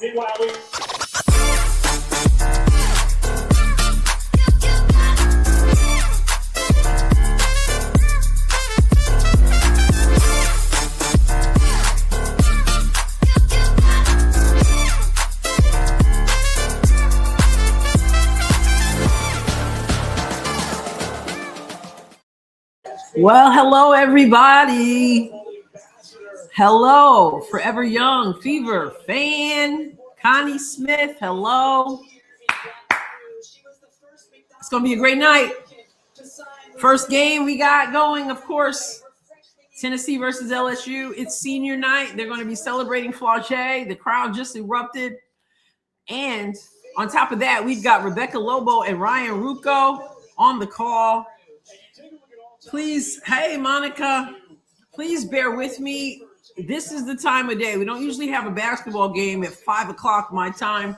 Meanwhile, Well, hello, everybody. Hello, Forever Young Fever fan, Connie Smith. Hello. It's going to be a great night. First game we got going, of course, Tennessee versus LSU. It's senior night. They're going to be celebrating Flauché. The crowd just erupted. And on top of that, we've got Rebecca Lobo and Ryan Rucco on the call. Please, hey, Monica, please bear with me. This is the time of day. We don't usually have a basketball game at 5 o'clock my time.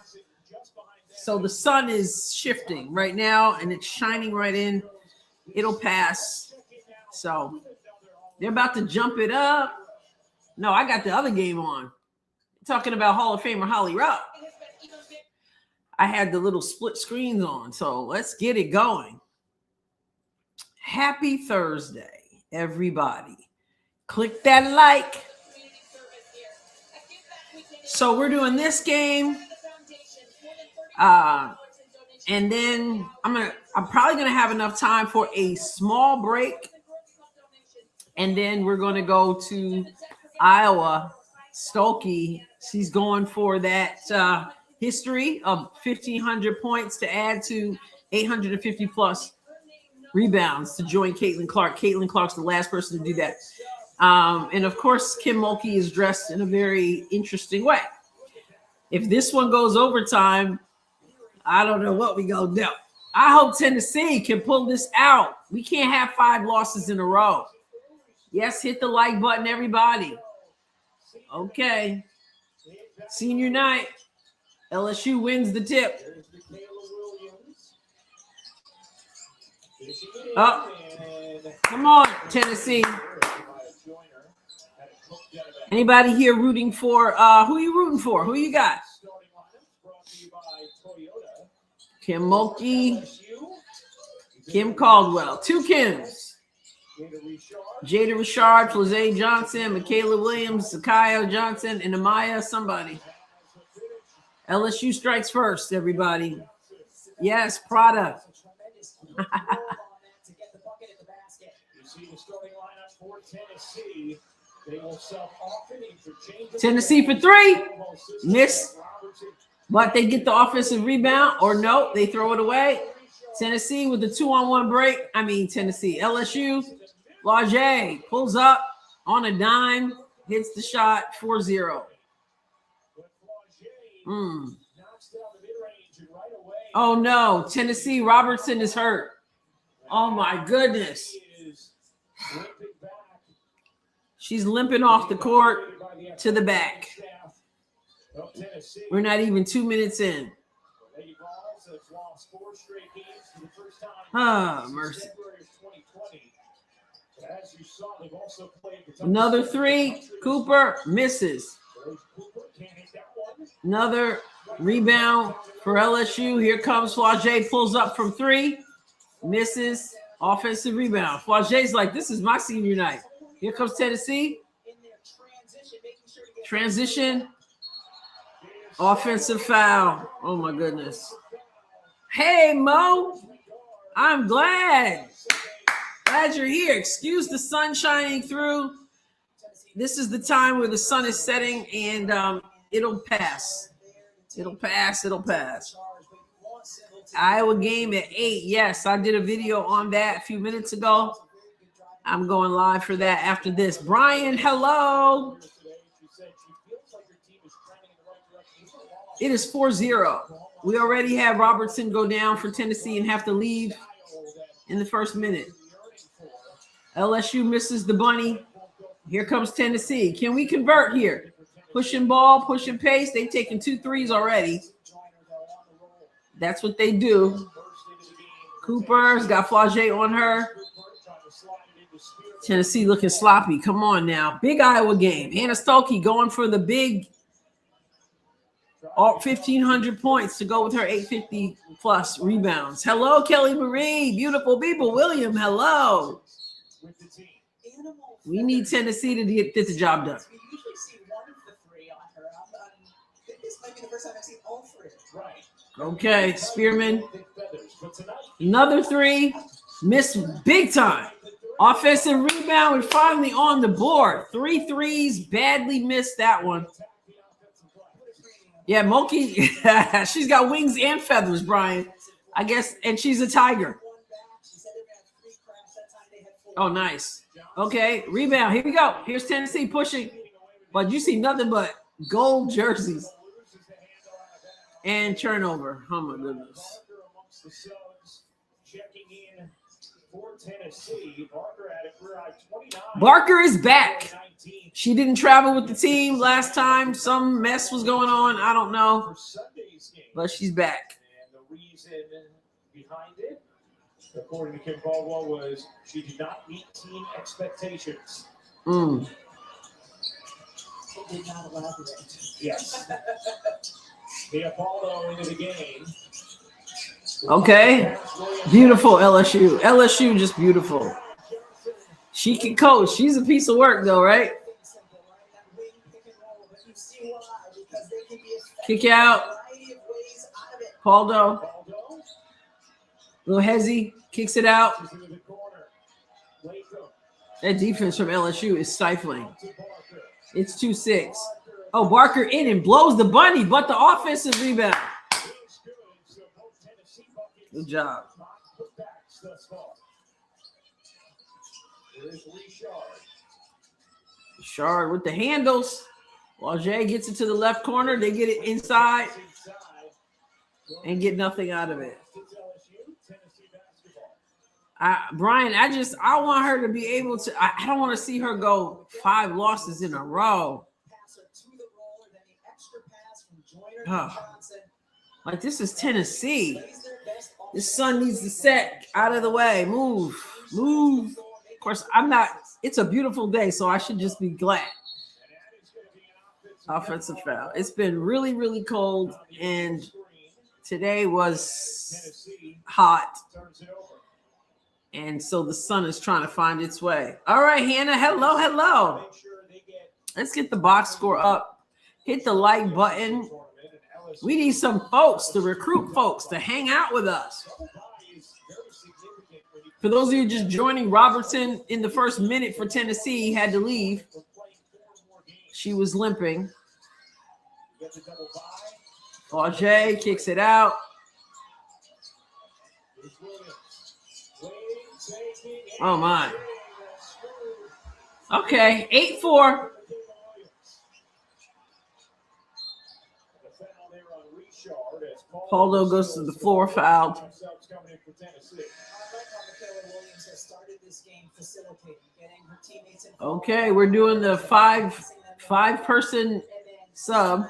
So the sun is shifting right now, and it's shining right in. It'll pass. So they're about to jump it up. No, I got the other game on. Talking about Hall of Famer Holly Rowe. I had the little split screens on, so let's get it going. Happy Thursday, everybody. Click that like. So we're doing this game. And then I'm probably gonna have enough time for a small break. And then we're gonna go to Iowa. Stokey, she's going for that history of 1,500 points to add to 850 plus rebounds to join Caitlin Clark. Caitlin Clark's the last person to do that. And of course, Kim Mulkey is dressed in a very interesting way. If this one goes overtime, I don't know what we gonna do. I hope Tennessee can pull this out. We can't have 5 losses in a row. Yes, hit the like button, everybody. Okay. Senior night. LSU wins the tip. Oh, come on, Tennessee. Anybody here rooting for who are you rooting for? Who you got? Kim Mulkey, Kim Caldwell, 2 Kims. Jada Richard, Flazé Johnson, Michaela Williams, Zakiya Johnson, and Amaya somebody. LSU strikes first, everybody. Yes, Prada. Tennessee for 3. Miss. But they get the offensive rebound, or no, they throw it away. Tennessee with the 2-on-1 break. LSU. Flauché pulls up on a dime, hits the shot, 4-0. Oh, no. Tennessee, Robertson is hurt. Oh, my goodness. She's limping off the court to the back. We're not even 2 minutes in. Ah, mercy. Another 3. Cooper misses. Another rebound for LSU. Here comes Flauché, pulls up from 3. Misses. Offensive rebound. Flauché's like, this is my senior night. Here comes Tennessee. Transition. Offensive foul. Oh, my goodness. Hey, Mo. I'm glad you're here. Excuse the sun shining through. This is the time where the sun is setting, and it'll pass. It'll pass. Iowa game at 8. Yes, I did a video on that a few minutes ago. I'm going live for that after this. Brian, hello. It is 4-0. We already have Robertson go down for Tennessee and have to leave in the first minute. LSU misses the bunny. Here comes Tennessee. Can we convert here? Pushing ball, pushing pace. They've taken 2 threes already. That's what they do. Cooper's got Flauché on her. Tennessee looking sloppy. Come on now. Big Iowa game. Hannah Stokey going for the big all 1,500 points to go with her 850 plus rebounds. Hello, Kelly Marie. Beautiful people. William, hello. We need Tennessee to get the job done. We usually see one of the three on her. This might be the first time I've seen all three. Okay, Spearman. Another three. Missed big time. Offensive rebound. We're finally on the board. 3 threes. Badly missed that one. Yeah, Moki. She's got wings and feathers, Brian. I guess, and she's a tiger. Oh, nice. Okay, rebound. Here we go. Here's Tennessee pushing. But you see nothing but gold jerseys. And turnover. Oh, my goodness. Barker is back. She didn't travel with the team last time. Some mess was going on. I don't know. But she's back. And the reason behind it, according to Kim Caldwell, was she did not meet team expectations. Yes. Leopoldo into the game. Okay. Beautiful LSU. LSU just beautiful. She can coach. She's a piece of work, though, right? Kick out. Paldo. Little Hezzy kicks it out. That defense from LSU is stifling. It's 2-6. Oh, Barker in and blows the bunny, but the offensive rebound. Good job. Shard with the handles. While Jay gets it to the left corner, they get it inside and get nothing out of it. Brian, I want her to be able to. I don't want to see her go 5 losses in a row. Like, this is Tennessee. This son needs to set out of the way. Move. Of course, I'm not. It's a beautiful day, so I should just be glad. Offensive foul. It's been really, really cold, and today was hot. And so the sun is trying to find its way. All right, Hannah. Hello. Let's get the box score up. Hit the like button. We need some folks to recruit folks to hang out with us. For those of you just joining, Robertson in the first minute for Tennessee had to leave. She was limping. Flaugier kicks it out. Oh, my. Okay, 8-4. Paldo goes to the floor, fouled. Okay, we're doing the five-person sub.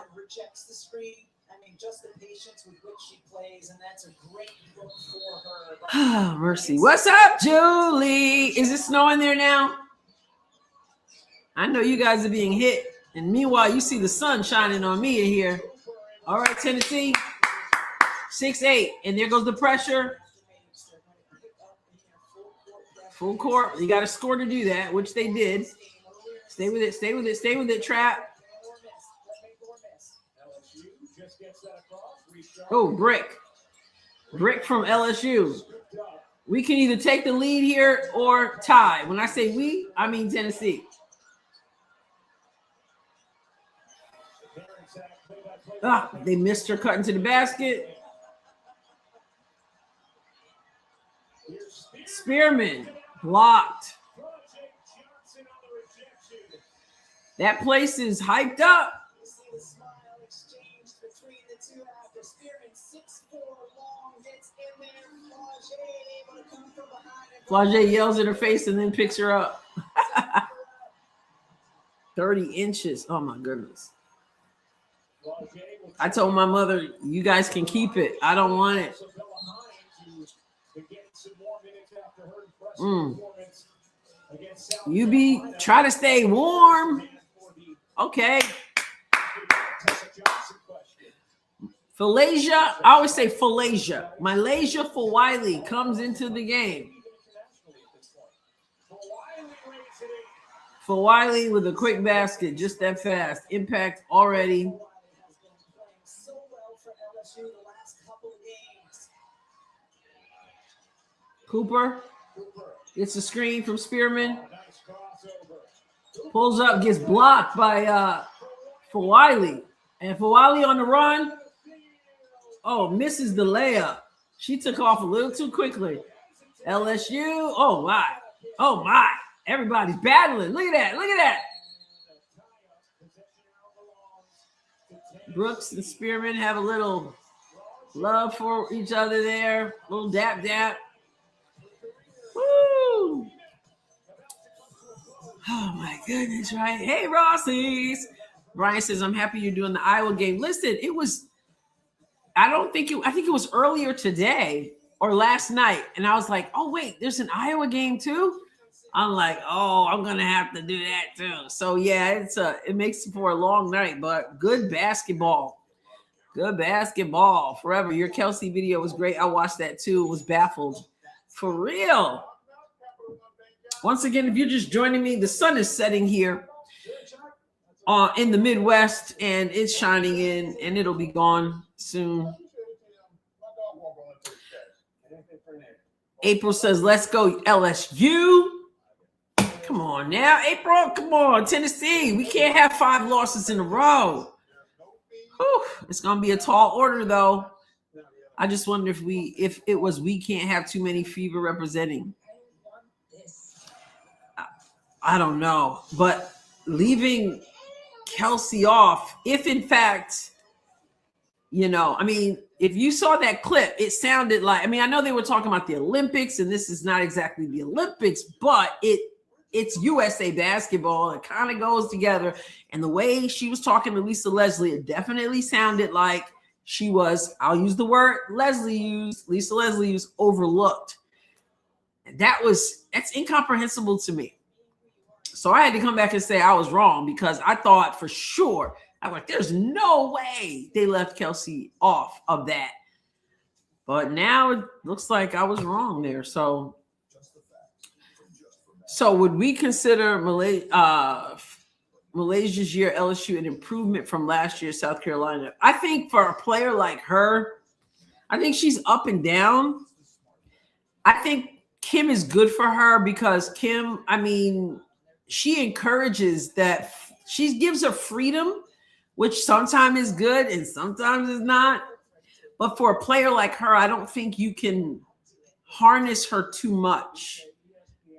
Mercy. What's up, Julie? Is it snowing there now? I know you guys are being hit. And meanwhile, you see the sun shining on me in here. All right, Tennessee. 6-8. And there goes the pressure. Full court. You got to score to do that, which they did. Stay with it, Trap. Oh, brick from LSU. We can either take the lead here or tie. When I say we, I mean Tennessee. They missed her cutting to the basket. Spearman blocked. That place is hyped up. Flaugier yells in her face and then picks her up. 30 inches. Oh, my goodness. I told my mother, you guys can keep it. I don't want it. Try to stay warm. Okay. Falasia, I always say Falasia. Malaysia for Wiley comes into the game. For Wiley with a quick basket, just that fast. Impact already. So well for LSU the last couple of games. Cooper gets a screen from Spearman. Pulls up, gets blocked by for Wiley. And for Wiley on the run. Oh, misses the layup. She took off a little too quickly. LSU. Oh my. Oh my. Everybody's battling. Look at that. Look at that. Brooks and Spearman have a little love for each other there. A little dap dap. Woo! Oh my goodness, right? Hey, Rossies. Brian says, I'm happy you're doing the Iowa game. Listen, it was, I think it was earlier today or last night. And I was like, oh, wait, there's an Iowa game too? I'm like, oh, I'm going to have to do that too. So yeah, it makes it for a long night, but good basketball. Good basketball forever. Your Kelsey video was great. I watched that too. Was baffled. For real. Once again, if you're just joining me, the sun is setting here in the Midwest, and it's shining in, and it'll be gone soon. April says, let's go LSU. Come on now, April. Come on, Tennessee. We can't have 5 losses in a row. Whew. It's going to be a tall order, though. I just wonder if we can't have too many Fever representing. I don't know. But leaving Kelsey off, if in fact, if you saw that clip, it sounded like, I know they were talking about the Olympics, and this is not exactly the Olympics, but it's USA basketball. It kind of goes together. And the way she was talking to Lisa Leslie, it definitely sounded like she was, I'll use the word Lisa Leslie used, overlooked. That's incomprehensible to me. So I had to come back and say I was wrong, because I thought for sure, I'm like, there's no way they left Kelsey off of that. But now it looks like I was wrong there. So would we consider Malaysia's year LSU an improvement from last year South Carolina? I think for a player like her, I think she's up and down. I think Kim is good for her because Kim, she encourages that. She gives her freedom, which sometimes is good and sometimes is not. But for a player like her, I don't think you can harness her too much.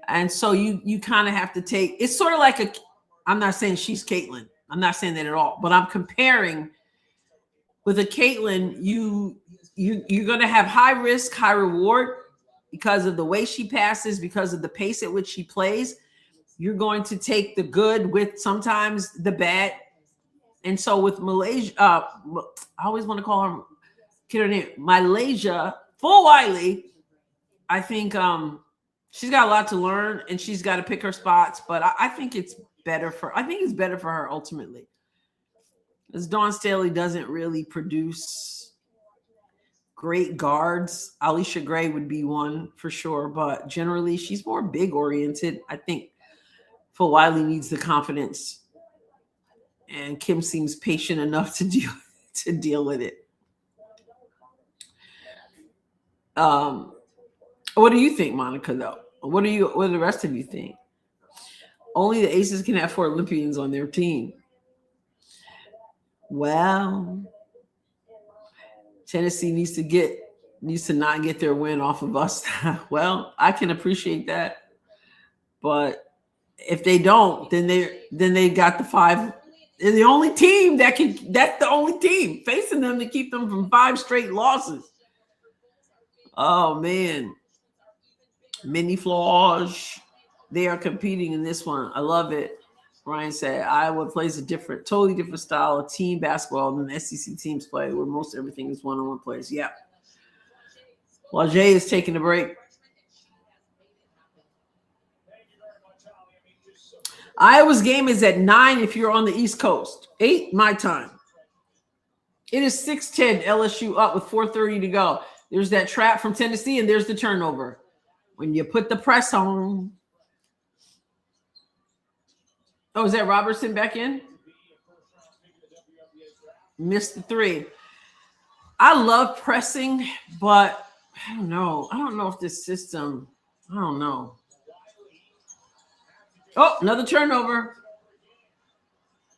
And so you kind of have to take, it's sort of like I'm not saying she's Caitlin. I'm not saying that at all, but I'm comparing with a Caitlin, you're going to have high risk, high reward because of the way she passes, because of the pace at which she plays. You're going to take the good with sometimes the bad. And so with Malaysia, I always want to call her, get her name, Malaysia, for Wiley, I think she's got a lot to learn and she's got to pick her spots, but I think it's better for her ultimately. As Dawn Staley doesn't really produce great guards. Alicia Gray would be one for sure, but generally she's more big oriented. I think for Wiley needs the confidence, and Kim seems patient enough to deal with it. What do you think, Monica, though? What do the rest of you think? Only the Aces can have 4 Olympians on their team. Well, Tennessee needs to not get their win off of us. Well, I can appreciate that. But if they don't, then they got the 5. They're the only team that's the only team facing them to keep them from 5 straight losses. Oh man. Mini Flage, they are competing in this one. I love it. Ryan said Iowa plays a totally different style of team basketball than the SEC teams play, where most everything is one-on-one plays. Yeah. Flage is taking a break. Iowa's game is at 9 if you're on the East Coast. 8 my time. It is 6-10. LSU up with 4:30 to go. There's that trap from Tennessee, and there's the turnover. When you put the press on. Oh, is that Robertson back in? Missed the 3. I love pressing, but I don't know. I don't know if this system, I don't know. Oh, another turnover.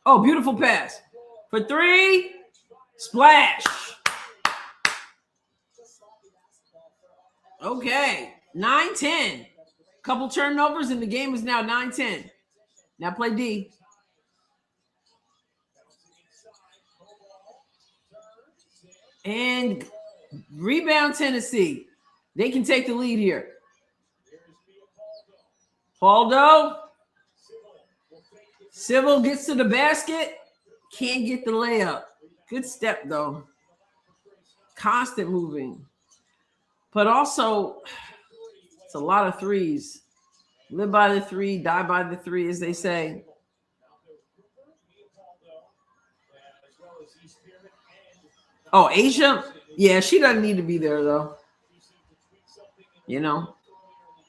Oh, beautiful pass. For 3. Splash. Okay. 9-10. Couple turnovers, and the game is now 9-10. Now play D. And rebound Tennessee. They can take the lead here. Paldo. Civil gets to the basket. Can't get the layup. Good step, though. Constant moving. But also, it's a lot of threes. Live by the 3, die by the 3, as they say. Oh, Asia? Yeah, she doesn't need to be there, though. You know?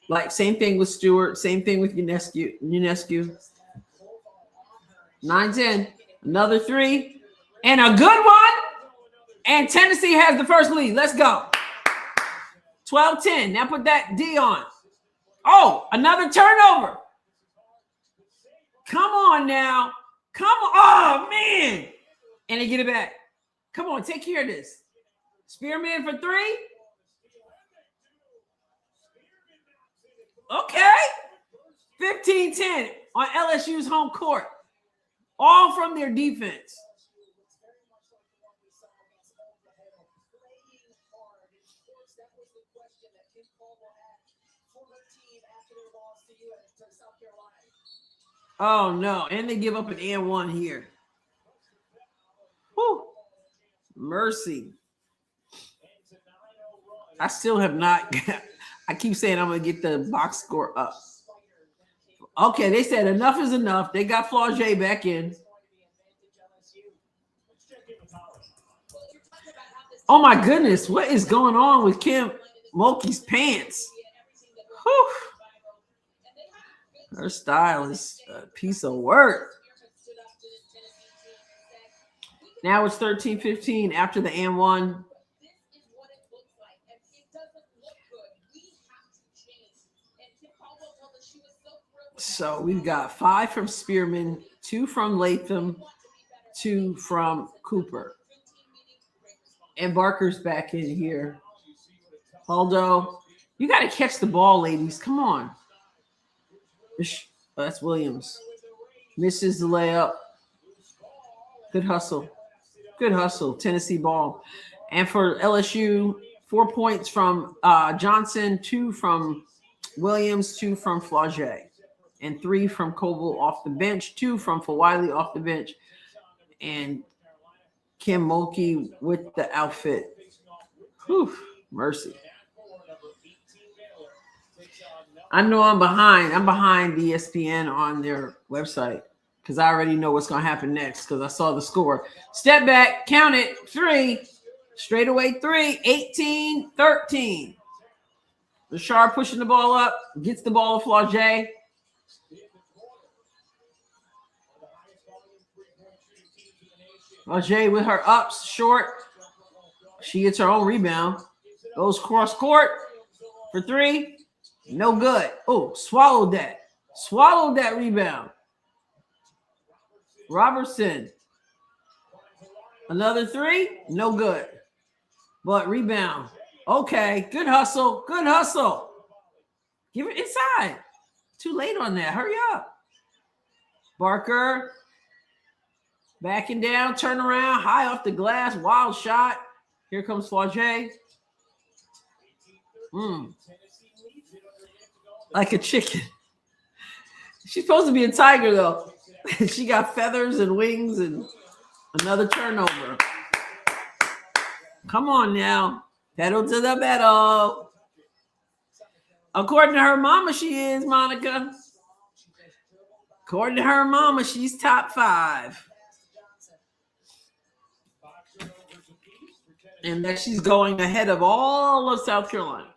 Like, same thing with Stewart. Same thing with Unescu. 9-10. Another 3. And a good one. And Tennessee has the first lead. Let's go. 12-10. Now put that D on. Oh, another turnover. Come on now. Come on. Oh, man. And they get it back. Come on, take care of this. Spearman for 3. Okay. 15-10 on LSU's home court. All from their defense. Oh, no. And they give up an and 1 here. Whew. Mercy. I still have not. I keep saying I'm going to get the box score up. Okay, they said enough is enough. They got Flaugier back in. Oh, my goodness. What is going on with Kim Mulkey's pants? Whew. Her style is a piece of work. Now it's 13-15 after the and 1. So we've got 5 from Spearman, 2 from Latham, 2 from Cooper. And Barker's back in here. Aldo, you got to catch the ball, ladies. Come on. Oh, that's Williams. Misses the layup. Good hustle. Good hustle. Tennessee ball. And for LSU, 4 points from Johnson, 2 from Williams, 2 from Flaugier, and 3 from Koval off the bench, 2 from Fawiley off the bench, and Kim Mulkey with the outfit. Whew, mercy. I know I'm behind. I'm behind ESPN on their website because I already know what's going to happen next because I saw the score. Step back, count it, 3, straight away 3, 18-13. Rashard pushing the ball up, gets the ball to Flaugier. Flaugier with her ups, short. She gets her own rebound. Goes cross court for 3. No good. Oh, swallowed that. Swallowed that rebound. Robertson. Another 3. No good. But rebound. Okay. Good hustle. Good hustle. Give it inside. Too late on that. Hurry up. Barker. Backing down. Turn around. High off the glass. Wild shot. Here comes Flaugier. Like a chicken. She's supposed to be a tiger, though. She got feathers and wings and another turnover. Come on now. Pedal to the metal. According to her mama, she is, Monica. According to her mama, she's top 5. and that she's going ahead of all of South Carolina.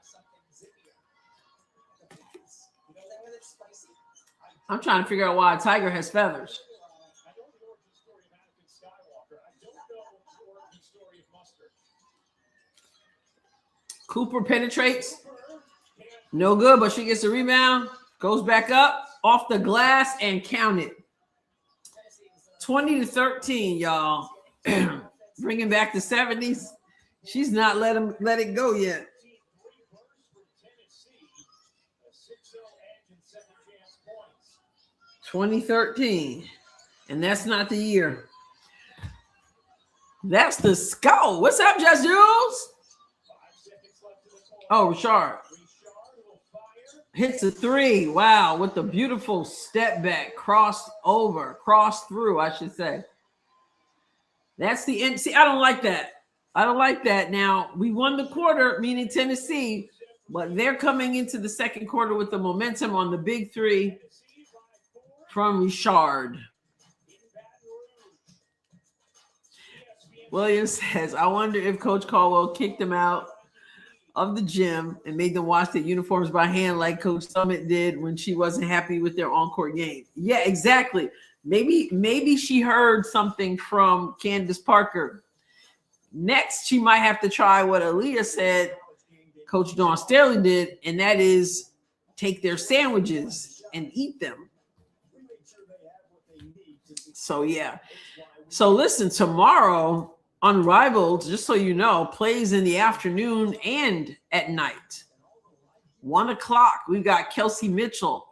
I'm trying to figure out why a tiger has feathers. Cooper penetrates. No good, but she gets a rebound. Goes back up off the glass and count it. 20-13, y'all. Bringing back the 70s. She's not let it go yet. $20-13. And that's not the year. That's the score. What's up, Just Jules? Oh, Richard. Hits a three. Wow, with the beautiful step back. Crossed through, I should say. That's the end. See, I don't like that. I don't like that. Now, we won the quarter, meaning Tennessee, but they're coming into the second quarter with the momentum on the big three from Richard. Williams says, I wonder if Coach Caldwell kicked them out of the gym and made them wash their uniforms by hand like Coach Summit did when she wasn't happy with their on-court game. Yeah, exactly. Maybe she heard something from Candace Parker. Next, she might have to try what Aaliyah said Coach Dawn Sterling did, and that is take their sandwiches and eat them. So, yeah. So, listen, tomorrow, Unrivaled, just so you know, plays in the afternoon and at night. 1 o'clock, we've got Kelsey Mitchell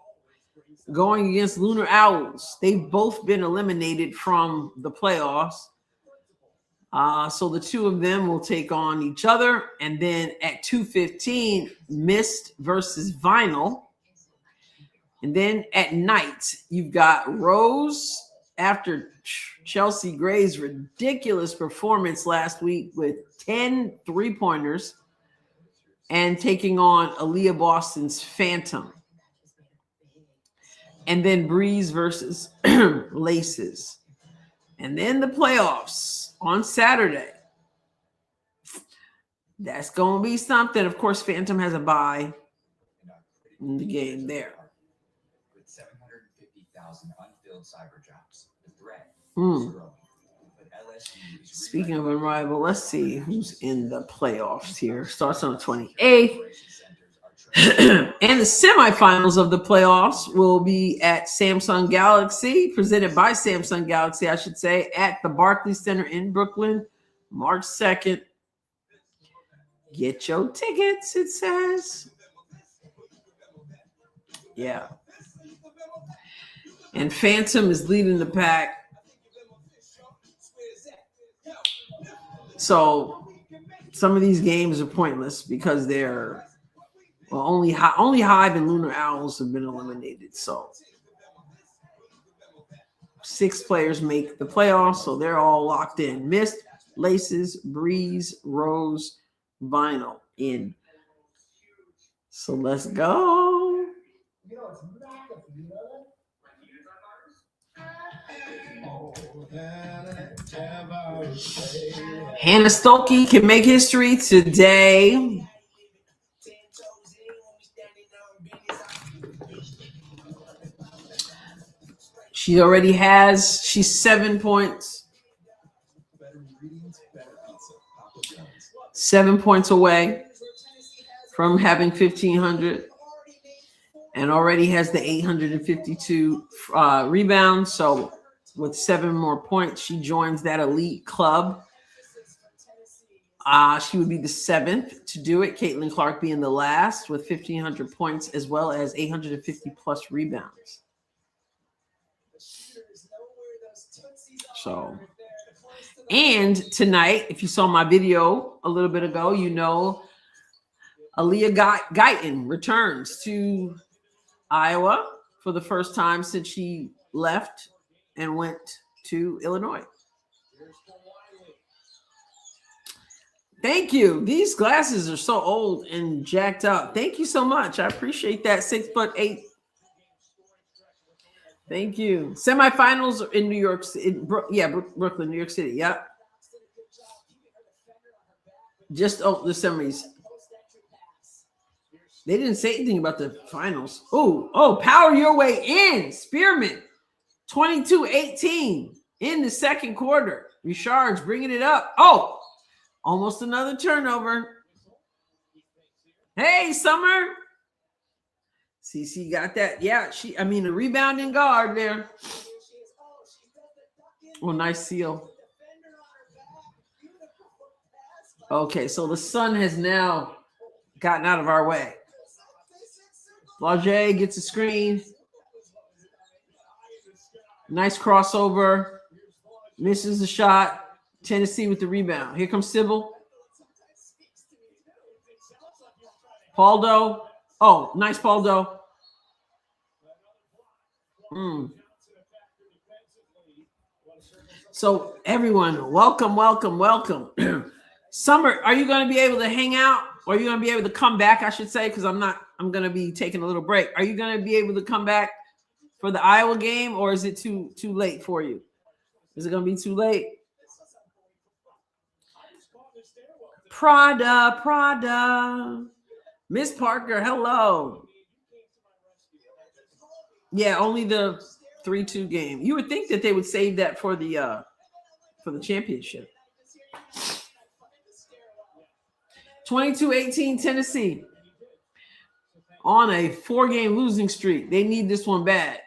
going against Lunar Owls. They've both been eliminated from the playoffs. So the two of them will take on each other. And then at 2:15, Mist versus Vinyl. And then at night, you've got Rose after Chelsea Gray's ridiculous performance last week with 10 3-pointers and taking on Aaliyah Boston's Phantom. And then Breeze versus Laces. And then the playoffs on Saturday. That's going to be something. Of course, Phantom has a bye in the game there. With 750,000 unfilled cyber jobs, the threat Mm. is growing. But LSU is Speaking of Unrivaled, let's see who's in the playoffs here. Starts on the 28th. And the semifinals of the playoffs will be at Samsung Galaxy, presented by Samsung Galaxy, I should say, at the Barclays Center in Brooklyn, March 2nd. Get your tickets, it says. Yeah. And Phantom is leading the pack. So some of these games are pointless because they're only Hive and Lunar Owls have been eliminated. So 6 players make the playoffs, so they're all locked in. Mist, Laces, Breeze, Rose, Vinyl in. So let's go. Hannah Stokey can make history today. She's 7 points. 7 points away from having 1,500 and already has the 852 rebounds. So with 7 more points, she joins that elite club. She would be the 7th to do it. Caitlin Clark being the last with 1,500 points as well as 850 plus rebounds. So, and tonight, if you saw my video a little bit ago, you know Aaliyah Guyton returns to Iowa for the first time since she left and went to Illinois. Thank you. These glasses are so old and jacked up. Thank you so much. I appreciate that. 6'8". Thank you. Semifinals are in New York City. Brooklyn, New York City. Yep. Just the semis. They didn't say anything about the finals. Oh, power your way in. Spearman, 22-18 in the second quarter. Richard's bringing it up. Oh, almost another turnover. Hey, Summer. CC got that. Yeah, the rebounding guard there. Oh, nice seal. Okay, so the sun has now gotten out of our way. Flaugier gets a screen. Nice crossover. Misses the shot. Tennessee with the rebound. Here comes Sybil. Paldo. Oh, nice Paldo. So everyone, welcome. Summer, are you going to be able to hang out? Or are you going to be able to come back, I should say, because I'm going to be taking a little break. Are you going to be able to come back for the Iowa game, or is it too late for you? Is it going to be too late? Prada. Miss Parker, hello. Yeah, only the 3-2 game. You would think that they would save that for the championship. 22-18 Tennessee. On a 4-game losing streak. They need this one bad.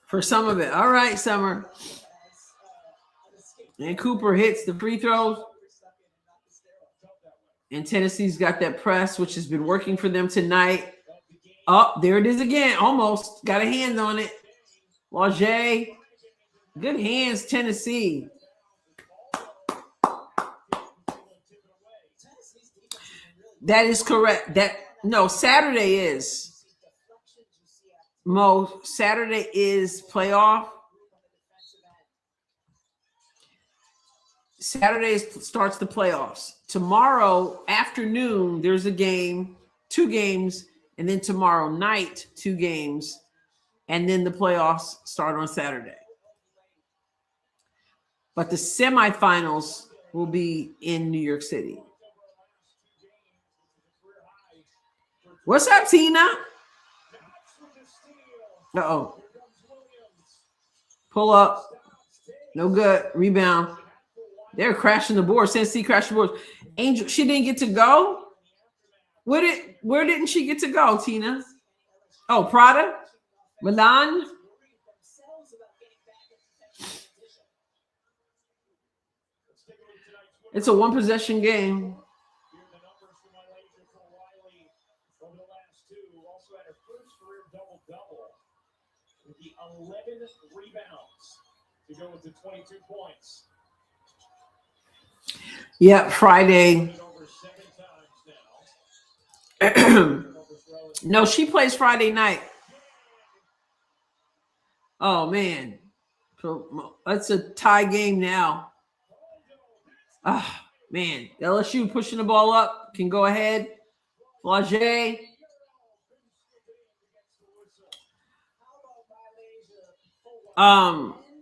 For some of it. All right, Summer. And Cooper hits the free throws. And Tennessee's got that press, which has been working for them tonight. Oh, there it is again. Almost got a hand on it. Flaugier. Good hands, Tennessee. That is correct. Saturday is. Mo, Saturday is playoff. Saturday starts the playoffs. Tomorrow afternoon, there's a game, 2 games, and then tomorrow night, 2 games, and then the playoffs start on Saturday. But the semifinals will be in New York City. What's up, Tina? Uh-oh. Pull up. No good. Rebound. They're crashing the board. Tennessee crashed the board. Angel, she didn't get to go? Where didn't she get to go, Tina? Oh, Prada? Milan? It's a 1-possession game. Over the last 2, also had her first career double-double with the 11 rebounds to go with the 22 points. Yeah, Friday. No, she plays Friday night. Oh, man. So that's a tie game now. Oh, man. LSU pushing the ball up. Can go ahead. Flaugier.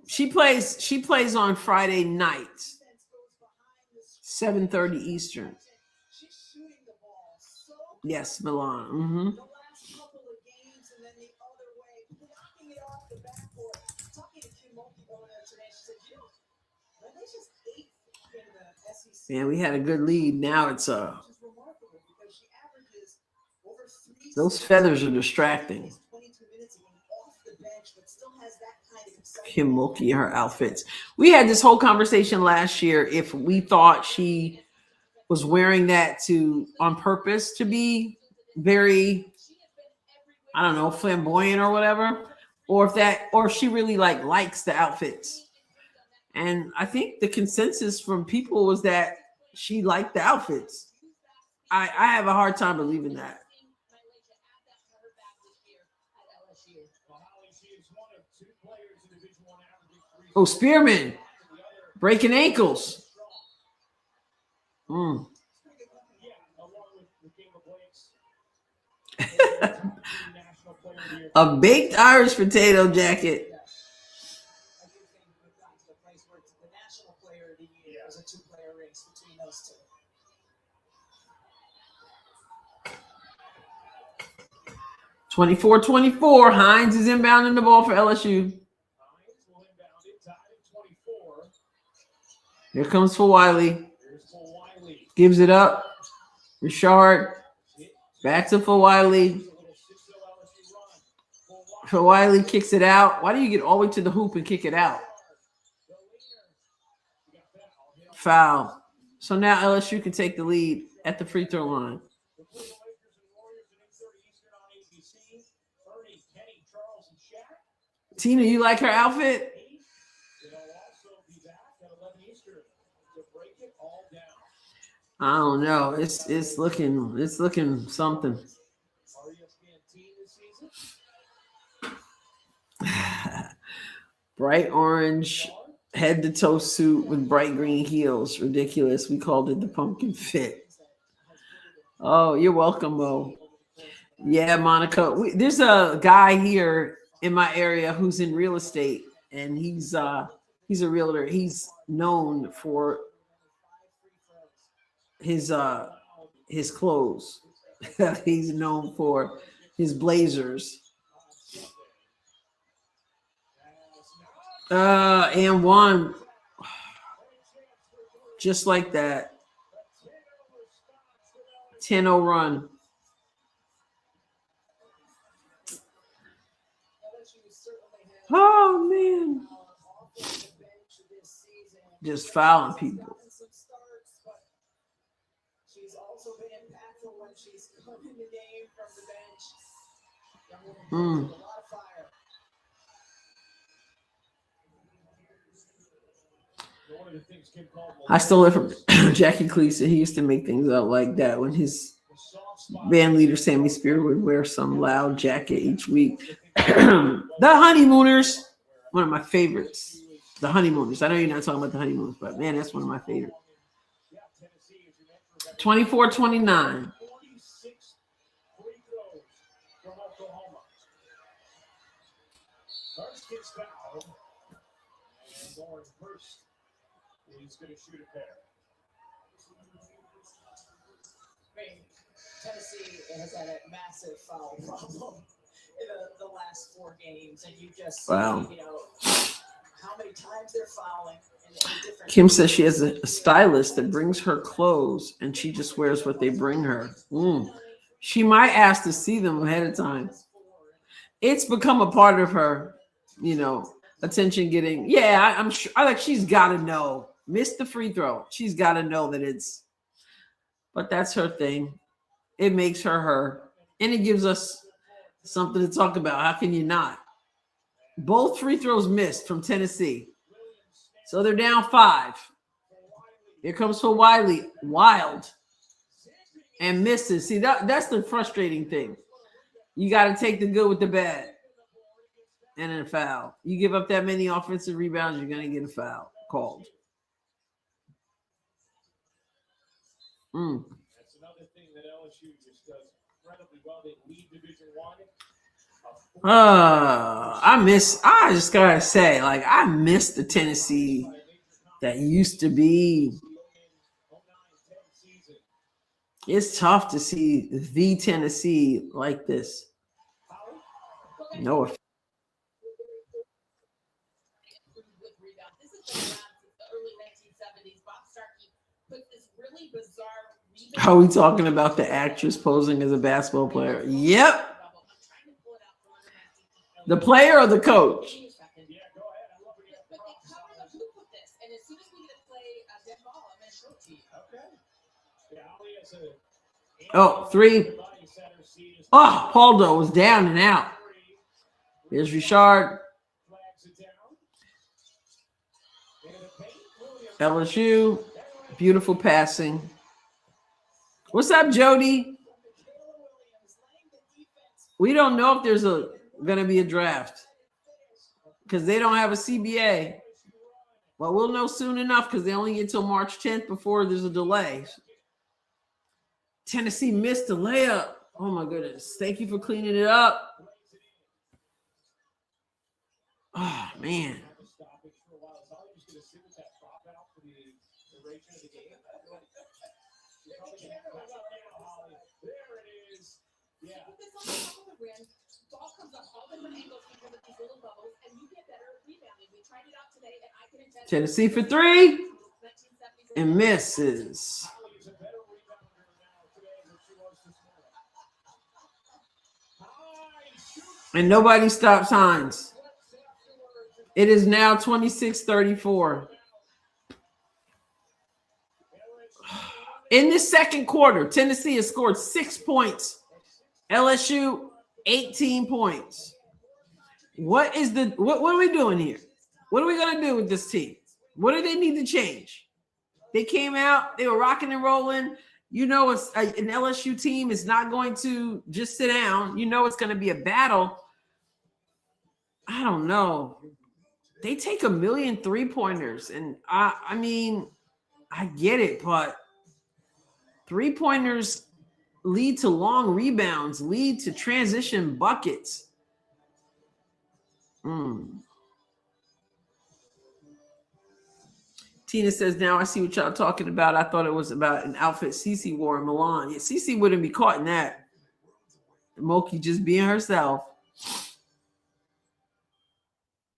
She plays on Friday night, 7:30 Eastern. Yes, Milan. Mm-hmm. Man, we had a good lead. Now it's those feathers are distracting. Kim Mulkey, her outfits. We had this whole conversation last year if we thought she was wearing that on purpose to be very, I don't know, flamboyant or whatever, or if she really likes the outfits. And I think the consensus from people was that she liked the outfits. I have a hard time believing that. Oh, Spearman breaking ankles. A baked Irish potato jacket. 24-24. Hines is inbounding the ball for LSU. Hines will inbound it, tied at 24. Here comes for Wiley. Here's for Wiley. Gives it up. Richard. Back to for Wiley. There's a little 6-0 LSU run. For Wiley kicks it out. Why do you get all the way to the hoop and kick it out? The leader. You got foul. Foul. So now LSU can take the lead at the free throw line. The Blue Lakers and Warriors at 8:30 Eastern on ABC. Ernie, Kenny, Charles, and Shaq. Tina, you like her outfit? It'll also be back at 11 Eastern to break it all down. I don't know. It's looking something. RESPN team this season. Bright orange head to toe suit with bright green heels. Ridiculous. We called it the pumpkin fit. Oh, you're welcome, Mo. Yeah, Monica. There's a guy here in my area who's in real estate, and he's a realtor. He's known for his clothes. He's known for his blazers. And one just like that. 10-0 run. Oh man. Just fouling people. She's also been impactful when she's come in the game from the bench. Mm. A lot of fire. One of the things Kim called I stole it from Jackie Cleason. He used to make things up like that when his the soft spot. band leader Sammy Spear would wear some loud jacket each week. The Honeymooners, one of my favorites. The Honeymooners. I know you're not talking about the Honeymooners, but man, that's one of my favorites. 24-29. 46 free throws from Oklahoma. Hurst gets fouled. And Lauren Hurst is going to shoot a pair. I mean, Tennessee has had a massive foul problem in the last 4 games, and you just Wow. see, how many times they're fouling in different. Kim says she has a stylist that brings her clothes and she just wears what they bring her. She might ask to see them ahead of time. It's become a part of her, attention getting. Yeah, I'm sure. She's got to know. Missed the free throw. She's got to know that it's. But that's her thing. It makes her her. And it gives us something to talk about. How can you not? Both free throws missed from Tennessee. So they're down 5. Here comes for Wiley. Wild. And misses. See, that's the frustrating thing. You got to take the good with the bad. And a foul. You give up that many offensive rebounds, you're going to get a foul called. That's another thing that LSU just does incredibly well. They lead Division I. I just gotta say, I miss the Tennessee that used to be. It's tough to see the Tennessee like this. No offense. Are we talking about the actress posing as a basketball player? Yep. The player or the coach? Yeah, go ahead. I love it. But they cover the hoop with this, and as soon as we get to play a dead ball, I'm going to show it to you. Okay. Yeah, Ali has a. Oh, 3. Oh, Paldo was down and out. Here's Richard. Flags it down. LSU. Beautiful passing. What's up, Jody? We don't know if there's going to be a draft because they don't have a CBA. Well, we'll know soon enough because they only get till March 10th before there's a delay. Tennessee missed the layup. Oh, my goodness. Thank you for cleaning it up. Oh, man. Ball comes up all different angles because of these little bubbles, and you get better at rebounding. We tried it out today, and I can attest. Tennessee for three and misses. Holly's a better rebounder now today than she was this morning. And nobody stops Hines. It is now 26-34. In the second quarter, Tennessee has scored 6 points. LSU, 18 points. What are we doing here? What are we going to do with this team? What do they need to change? They came out, they were rocking and rolling. You know, it's an LSU team is not going to just sit down. You know, it's going to be a battle. I don't know. They take 1 million 3-pointers. And I mean, I get it, but 3-pointers lead to long rebounds, lead to transition buckets. Tina says, now I see what y'all talking about. I thought it was about an outfit Cece wore in Milan. Yeah, Cece wouldn't be caught in that. Moki just being herself.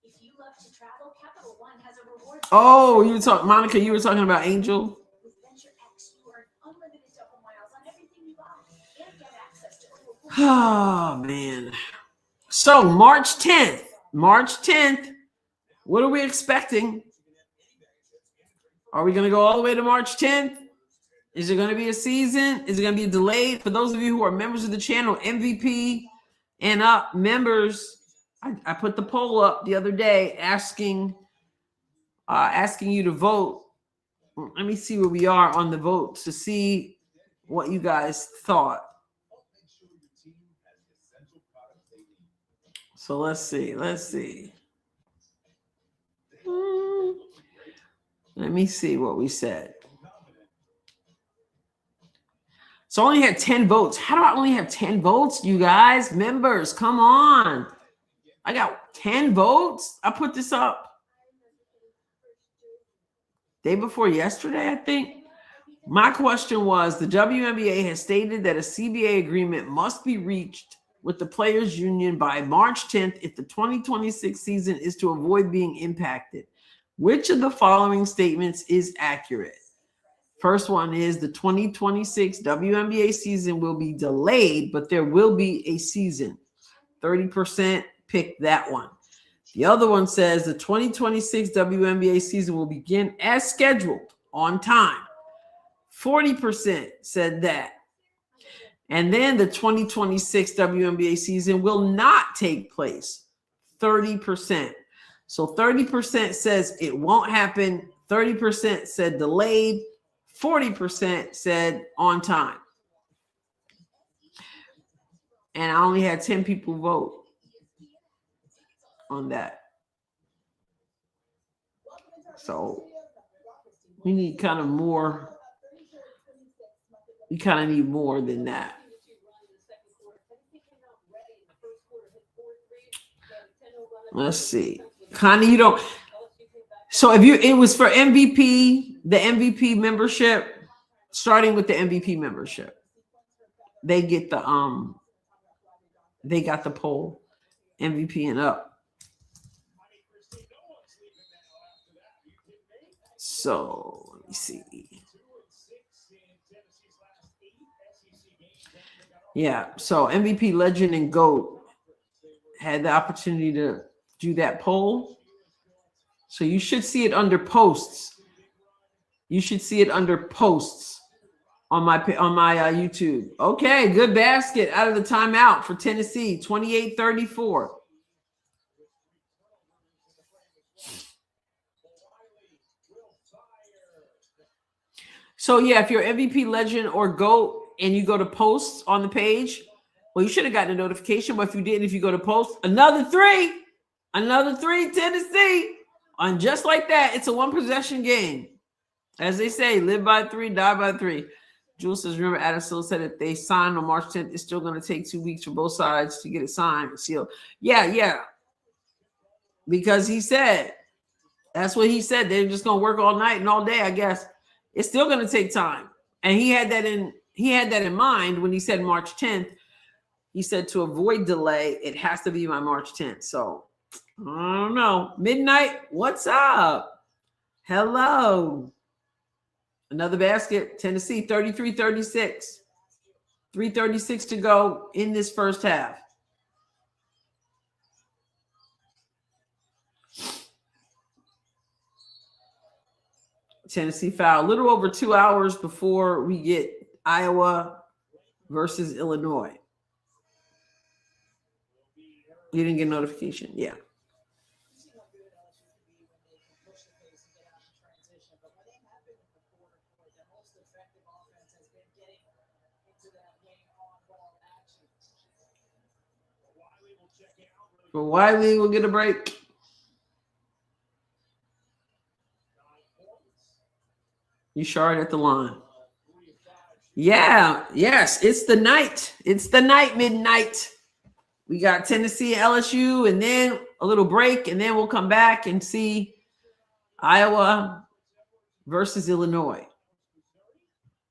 If you love to travel, Capital One has a reward. Oh, Monica, you were talking about Angel? With Venture X, you earn unlimited double miles on everything you buy and get access to over Oh, man. So March 10th. What are we expecting? Are we going to go all the way to March 10th? Is it going to be a season? Is it going to be delayed? For those of you who are members of the channel, MVP and up members, I put the poll up the other day asking you to vote. Let me see where we are on the votes to see what you guys thought. So let's see. Let me see what we said. So I only had 10 votes. How do I only have 10 votes, you guys? Members, come on. I got 10 votes. I put this up day before yesterday, I think. My question was, the WNBA has stated that a CBA agreement must be reached with the Players Union by March 10th if the 2026 season is to avoid being impacted. Which of the following statements is accurate? First one is the 2026 WNBA season will be delayed, but there will be a season. 30% picked that one. The other one says the 2026 WNBA season will begin as scheduled on time. 40% said that. And then the 2026 WNBA season will not take place. 30%. So 30% says it won't happen. 30% said delayed. 40% said on time. And I only had 10 people vote on that. So we need kind of more. We kind of need more than that. Let's see. Connie, you don't. So it was for MVP, the MVP membership, starting with the MVP membership. They get they got the poll, MVP and up. So let me see. Yeah, so MVP legend and GOAT had the opportunity to do that poll. So you should see it under posts. You should see it under posts on my YouTube. Okay, good basket out of the timeout for Tennessee, 28-34. So yeah, if you're MVP legend or GOAT and you go to posts on the page, well, you should have gotten a notification. But if you didn't, if you go to posts, another three, Tennessee. And just like that, it's a one-possession game. As they say, live by 3, die by 3. Jules says, remember, Adam Silva said if they sign on March 10th, it's still going to take 2 weeks for both sides to get it signed and sealed. Yeah. Because he said, that's what he said. They're just going to work all night and all day, I guess. It's still going to take time. And he had that in mind when he said March 10th. He said to avoid delay, it has to be by March 10th. So I don't know. Midnight, what's up? Hello. Another basket. Tennessee 33-36. 3:36 to go in this first half. Tennessee foul a little over 2 hours before we get Iowa versus Illinois. You didn't get a notification. Yeah. But Wiley will get a break. You shard at the line. Yeah. Yes. It's the night. It's the night, midnight. We got Tennessee and LSU, and then a little break, and then we'll come back and see Iowa versus Illinois.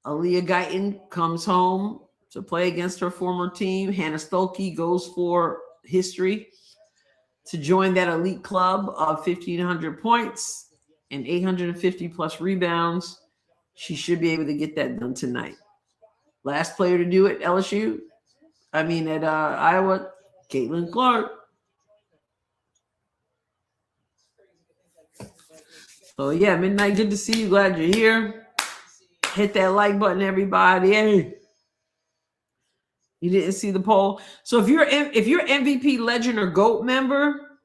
Aaliyah Guyton comes home to play against her former team. Hannah Stolke goes for history to join that elite club of 1,500 points and 850 plus rebounds. She should be able to get that done tonight. Last player to do it, at Iowa, Caitlin Clark. So, yeah, midnight, good to see you. Glad you're here. Hit that like button, everybody. Hey. You didn't see the poll. So if you're MVP, Legend, or GOAT member,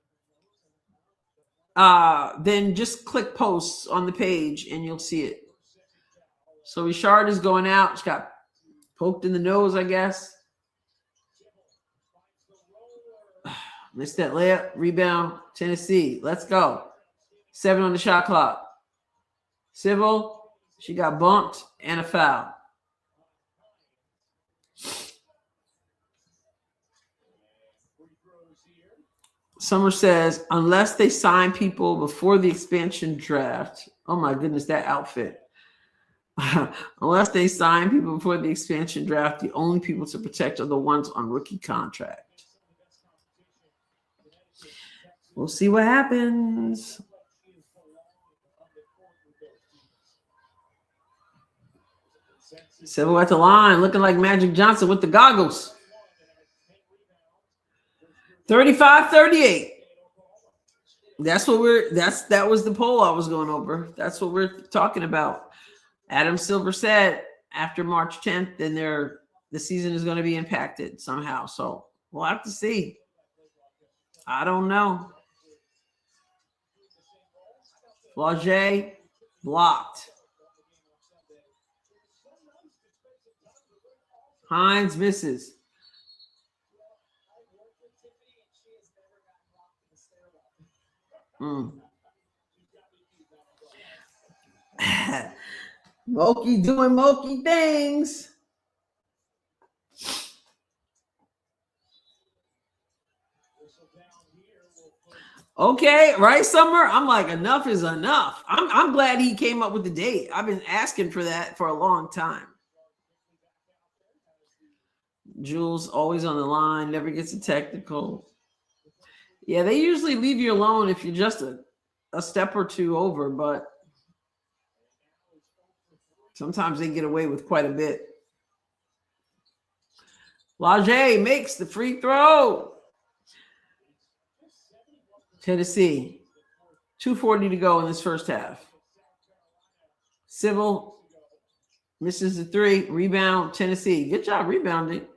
then just click posts on the page and you'll see it. So Richard is going out. She got poked in the nose, I guess. Missed that layup. Rebound. Tennessee. Let's go. 7 on the shot clock. Civil. She got bumped and a foul. Summer says, unless they sign people before the expansion draft. Oh my goodness, that outfit. Unless they sign people before the expansion draft, the only people to protect are the ones on rookie contract. We'll see what happens. Civil at the line, looking like Magic Johnson with the goggles. 35-38. That was the poll I was going over. That's what we're talking about. Adam Silver said after March 10th, then the season is going to be impacted somehow. So we'll have to see. I don't know. Flaugier blocked. Hines misses. Moki doing Moki things. Okay, right, Summer? I'm like, enough is enough. I'm glad he came up with the date. I've been asking for that for a long time. Jules always on the line, never gets a technical. Yeah, they usually leave you alone if you're just a step or two over, but sometimes they get away with quite a bit. Flaugier makes the free throw. Tennessee, 2:40 to go in this first half. Civil misses the three. Rebound, Tennessee. Good job rebounding.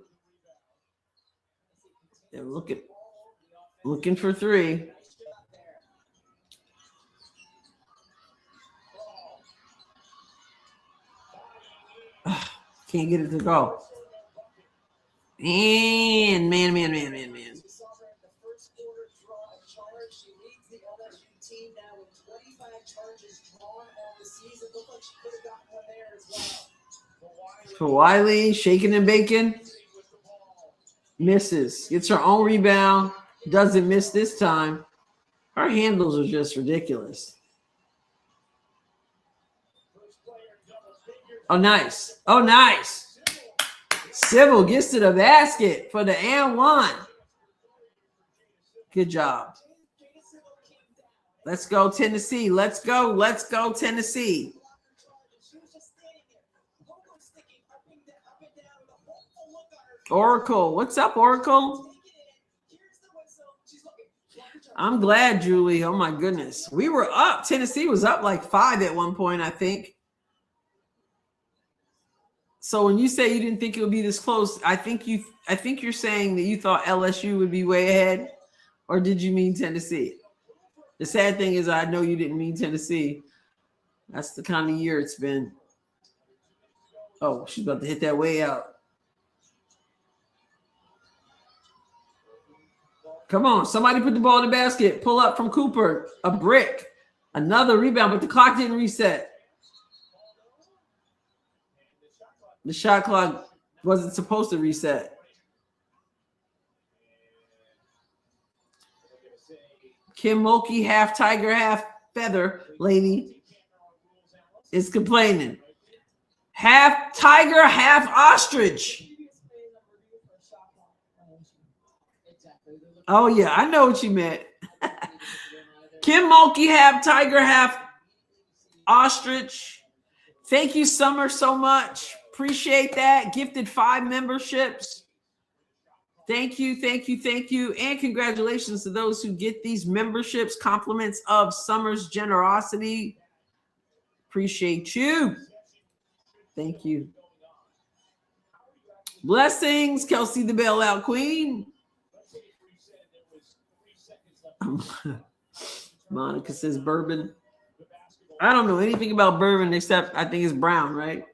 They're looking for three. Can't get it to go. And man. For Wiley, shaking and baking. Misses. Gets her own rebound. Doesn't miss this time. Her handles are just ridiculous. Oh, nice. Civil gets to the basket for the and one. Good job. Let's go, Tennessee. Let's go. Let's go, Tennessee. Oracle. What's up, Oracle? I'm glad, Julie. Oh, my goodness. We were up. Tennessee was up like 5 at one point, I think. So when you say you didn't think it would be this close, I think you're saying that you thought LSU would be way ahead, or did you mean Tennessee? The sad thing is I know you didn't mean Tennessee. That's the kind of year it's been. Oh, she's about to hit that way out. Come on, somebody put the ball in the basket. Pull up from Cooper. A brick. Another rebound, but the clock didn't reset. The shot clock wasn't supposed to reset. Kim Mulkey, half tiger, half feather lady, is complaining. Half tiger, half ostrich. Oh, yeah, I know what you meant. Kim Mulkey, half tiger, half ostrich. Thank you, Summer, so much. Appreciate that. Gifted 5 memberships. Thank you, thank you, thank you. And congratulations to those who get these memberships. Compliments of Summer's generosity. Appreciate you. Thank you. Blessings, Kelsey the bailout queen. Monica says bourbon. I don't know anything about bourbon except I think it's brown, right?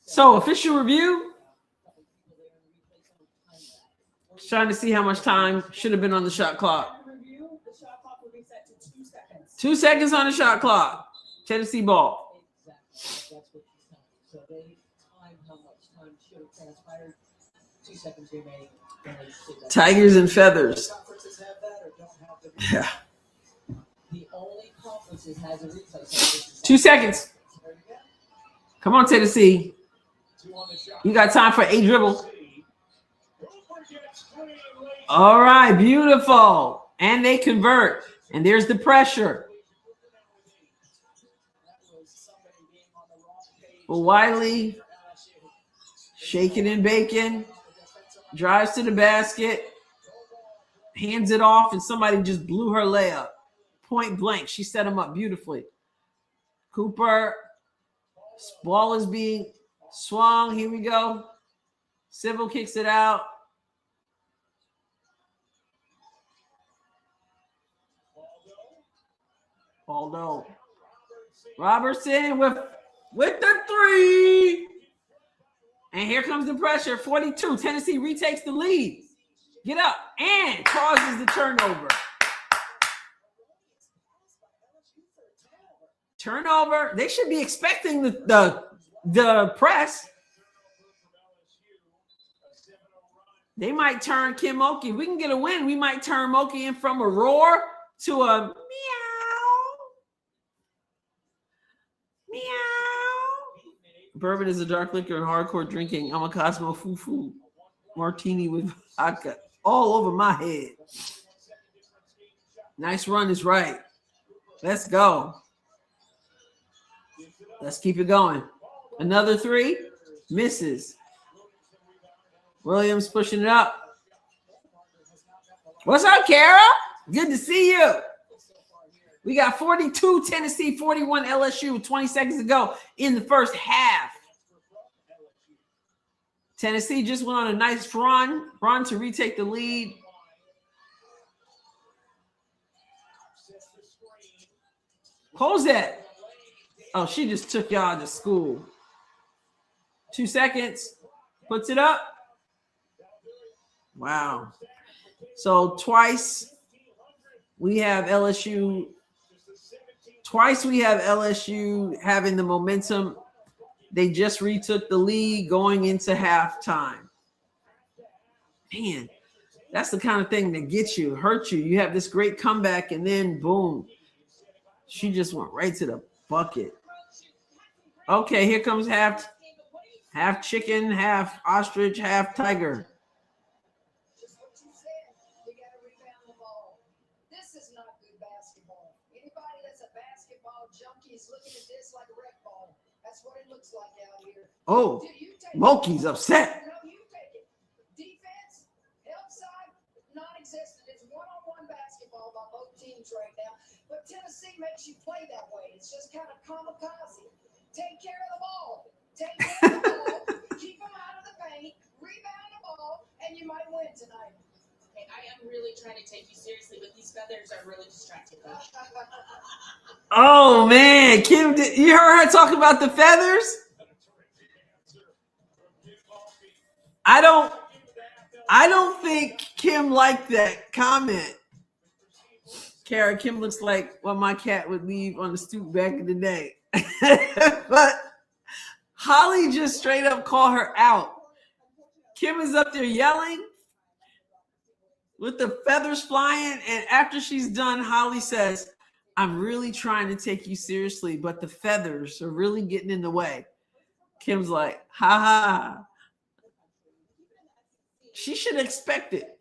So, official review. Trying to see how much time should have been on the shot clock. 2 seconds on the shot clock. Tennessee ball. So they timed how much time should have transpired. 2 seconds remaining. Tigers and feathers. Conferences have that or don't have the Yeah. The only conference that has a replay. 2 seconds. Come on, Tennessee. You got time for a dribble. All right, beautiful. And they convert. And there's the pressure. Well, Wiley, shaking and baking, drives to the basket, hands it off, and somebody just blew her layup. Point blank. She set him up beautifully. Cooper, ball is being swung. Here we go. Civil kicks it out. Aldo. Robertson with the 3. And here comes the pressure. 42. Tennessee retakes the lead. Get up and causes the turnover. Turnover. They should be expecting the press. They might turn Kim Mulkey. If we can get a win, we might turn Mulkey in from a roar to a meow. Meow. Bourbon is a dark liquor and hardcore drinking. I'm a Cosmo Fufu martini with vodka all over my head. Nice run is right. Let's go. Let's keep it going. Another 3. Misses. Williams pushing it up. What's up, Kara? Good to see you. We got 42 Tennessee, 41 LSU, 20 seconds to go in the first half. Tennessee just went on a nice run to retake the lead. Close that. Oh, she just took y'all to school. 2 seconds. Puts it up. Wow. So twice we have LSU. Twice we have LSU having the momentum. They just retook the lead going into halftime. Man, that's the kind of thing that gets you, hurts you. You have this great comeback, and then boom, she just went right to the bucket. Okay, here comes half chicken, half ostrich, half tiger. Just what you said. You got to rebound the ball. This is not good basketball. Anybody that's a basketball junkie is looking at this like a rec ball. That's what it looks like out here. Oh, Moki's upset. No, you take it. Defense, help side, non-existent. It's one-on-one basketball by both teams right now. But Tennessee makes you play that way. It's just kind of kamikaze. Take care of the ball. Take care of the ball. Keep them out of the paint. Rebound the ball, and you might win tonight. Hey, I am really trying to take you seriously, but these feathers are really distracting me. Oh man, Kim, you heard her talking about the feathers? I don't think Kim liked that comment. Kara, Kim looks like what my cat would leave on the stoop back in the day. But Holly just straight up called her out. Kim is up there yelling with the feathers flying. And after she's done, Holly says, I'm really trying to take you seriously, but the feathers are really getting in the way. Kim's like, ha ha. She should expect it.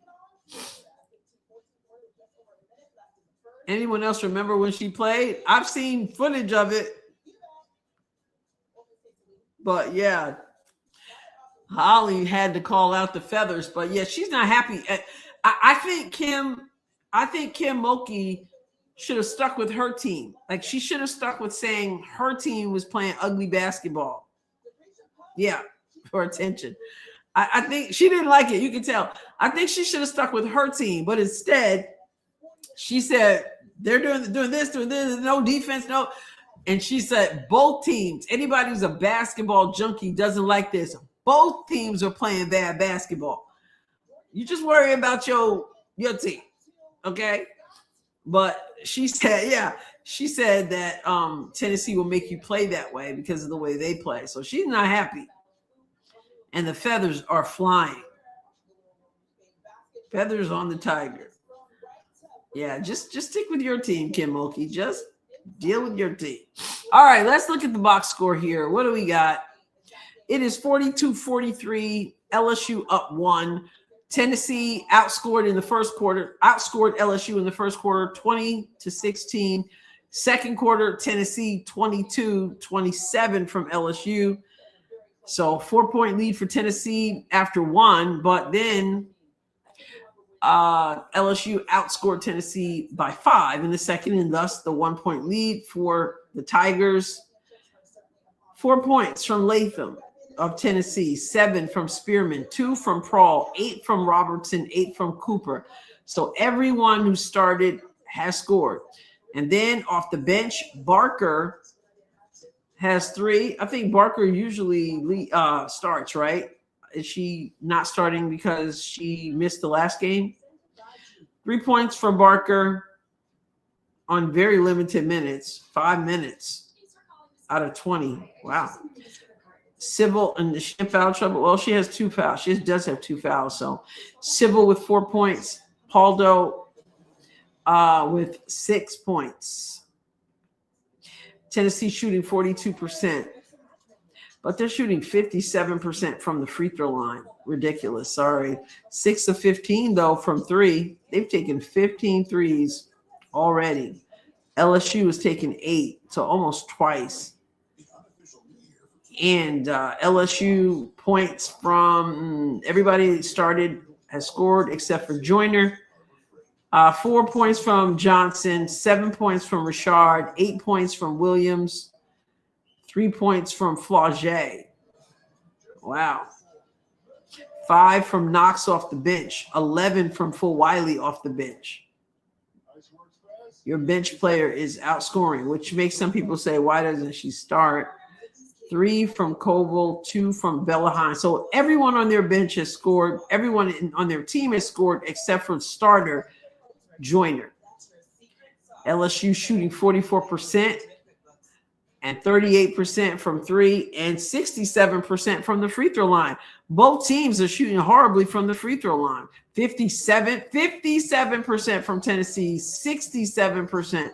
Anyone else remember when she played? I've seen footage of it. But yeah, Holly had to call out the feathers. But yeah, she's not happy. I think Kim Mulkey should have stuck with her team. Like she should have stuck with saying her team was playing ugly basketball. Yeah, for attention. I think she didn't like it. You can tell. I think she should have stuck with her team, but instead, she said they're doing this, no defense, no. And she said both teams, anybody who's a basketball junkie doesn't like this. Both teams are playing bad basketball. You just worry about your team, okay? But she said that Tennessee will make you play that way because of the way they play. So she's not happy. And the feathers are flying. Feathers on the tiger. Yeah, just stick with your team, Kim Mulkey. Just deal with your team. All right, let's look at the box score here. What do we got? It is 42-43. LSU up 1. Tennessee outscored LSU in the first quarter 20-16. Second quarter, Tennessee 22-27 from LSU. So 4-point lead for Tennessee after 1, but then LSU outscored Tennessee by 5 in the second, and thus the 1-point lead for the Tigers. 4 points from Latham of Tennessee, 7 from Spearman, 2 from Prawl, 8 from Robertson, 8 from Cooper. So everyone who started has scored. And then off the bench, Barker has 3. I think Barker usually starts, right? Is she not starting because she missed the last game? 3 points for Barker on very limited minutes, 5 minutes out of 20. Wow. Civil and she in foul trouble. Well, she has 2 fouls. She does have 2 fouls. So Civil with 4 points. Paldo with 6 points. Tennessee shooting 42%, but they're shooting 57% from the free throw line. Ridiculous. Sorry. 6 of 15, though, from 3. They've taken 15 threes already. LSU has taken 8, so almost twice. And LSU points from everybody that started has scored except for Joyner. 4 points from Johnson, 7 points from Richard, 8 points from Williams, 3 points from Flauget. Wow. 5 from Knox off the bench, 11 from Fulwiley off the bench. Your bench player is outscoring, which makes some people say, why doesn't she start? 3 from Koval, 2 from Bellahan. So everyone on their bench has scored. Everyone on their team has scored except for starter Joyner. LSU shooting 44% and 38% from 3 and 67% from the free throw line. Both teams are shooting horribly from the free throw line. 57% from Tennessee, 67%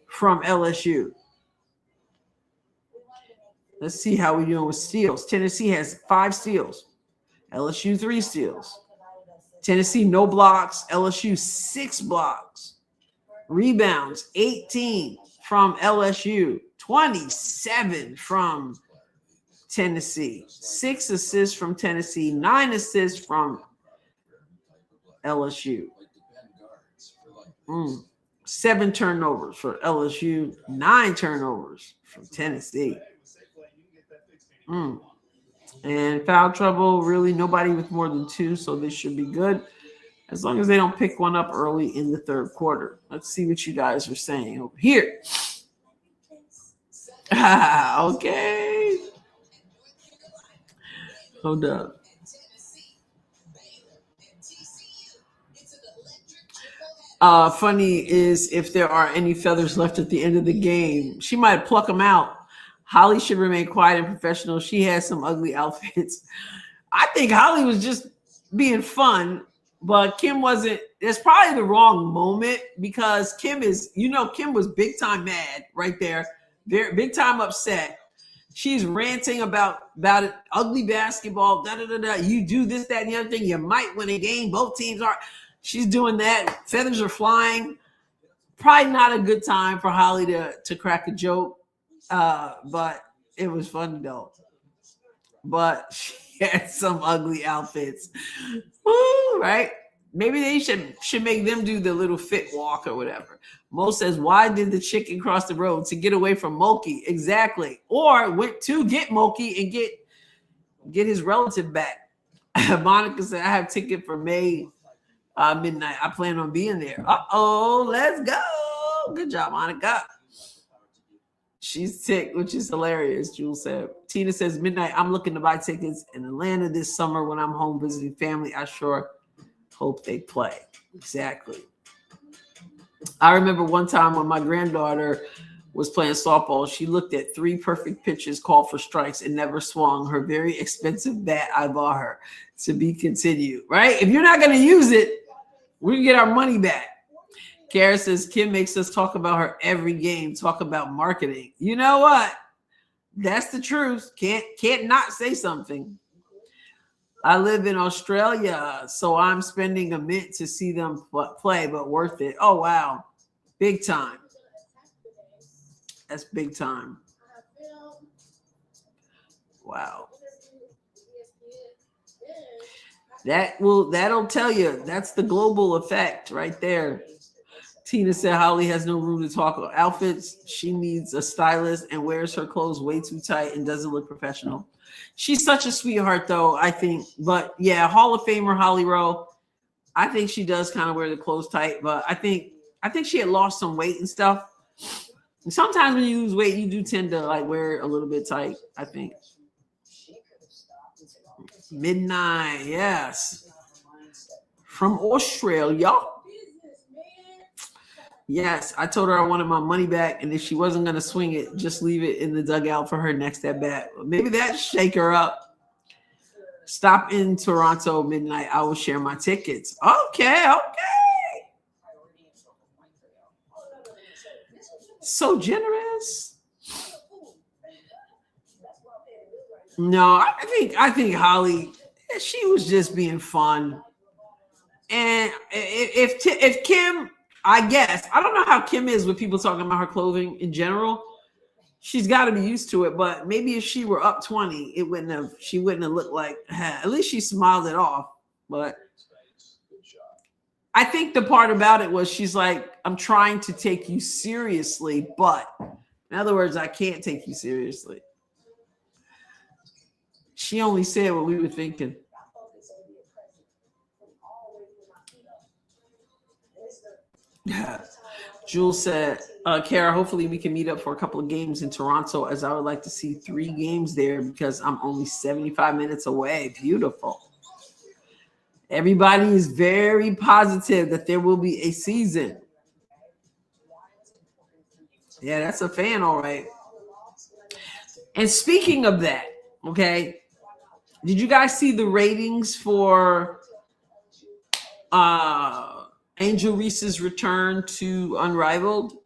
from LSU. Let's see how we're doing with steals. Tennessee has 5 steals. LSU 3 steals. Tennessee no blocks. LSU 6 blocks. Rebounds 18 from LSU. 27 from Tennessee. 6 assists from Tennessee. 9 assists from LSU. 7 turnovers for LSU. 9 turnovers from Tennessee. And foul trouble, really nobody with more than 2, so they should be good as long as they don't pick one up early in the third quarter. Let's see what you guys are saying over here. Okay. Hold up. Funny is if there are any feathers left at the end of the game, she might pluck them out. Holly should remain quiet and professional. She has some ugly outfits. I think Holly was just being fun, but Kim wasn't. It's probably the wrong moment because Kim was big time mad right there. Very big time upset. She's ranting about it. Ugly basketball. Da da da da. You do this, that, and the other thing. You might win a game. Both teams are. She's doing that. Feathers are flying. Probably not a good time for Holly to crack a joke. But it was fun though. But she had some ugly outfits. Woo, right? Maybe they should make them do the little fit walk or whatever. Mo says, why did the chicken cross the road? To get away from Moki. Exactly. Or went to get Moki and get his relative back. Monica said, I have a ticket for May midnight. I plan on being there. Uh-oh, let's go. Good job, Monica. She's sick, which is hilarious, Jules said. Tina says, midnight, I'm looking to buy tickets in Atlanta this summer when I'm home visiting family. I sure hope they play. Exactly. I remember one time when my granddaughter was playing softball, she looked at 3 perfect pitches called for strikes and never swung her very expensive bat I bought her. To be continued, right? If you're not going to use it, we can get our money back. Kara says, Kim makes us talk about her every game, talk about marketing. You know what? That's the truth. Can't not say something. I live in Australia, so I'm spending a mint to see them play, but worth it. Oh, wow. Big time. That's big time. Wow. That'll tell you. That's the global effect right there. Tina said Holly has no room to talk about outfits. She needs a stylist and wears her clothes way too tight and doesn't look professional. She's such a sweetheart, though, I think. But, yeah, Hall of Famer Holly Rowe, I think she does kind of wear the clothes tight. But I think she had lost some weight and stuff. And sometimes when you lose weight, you do tend to, like, wear it a little bit tight, I think. Midnight, yes. From Australia. Yes, I told her I wanted my money back, and if she wasn't going to swing it, just leave it in the dugout for her next at bat. Maybe that shake her up. Stop in Toronto midnight. I will share my tickets. Okay. So generous. No, I think Holly, she was just being fun. And if Kim, I guess, I don't know how Kim is with people talking about her clothing in general. She's got to be used to it, but maybe if she were up 20, she wouldn't have looked like, at least she smiled it off. But I think the part about it was she's like, I'm trying to take you seriously, but in other words, I can't take you seriously. She only said what we were thinking. Jules said, Kara, hopefully we can meet up for a couple of games in Toronto, as I would like to see 3 games there because I'm only 75 minutes away. Beautiful. Everybody is very positive that there will be a season. Yeah, that's a fan, all right. And speaking of that, okay, did you guys see the ratings for Angel Reese's return to Unrivaled?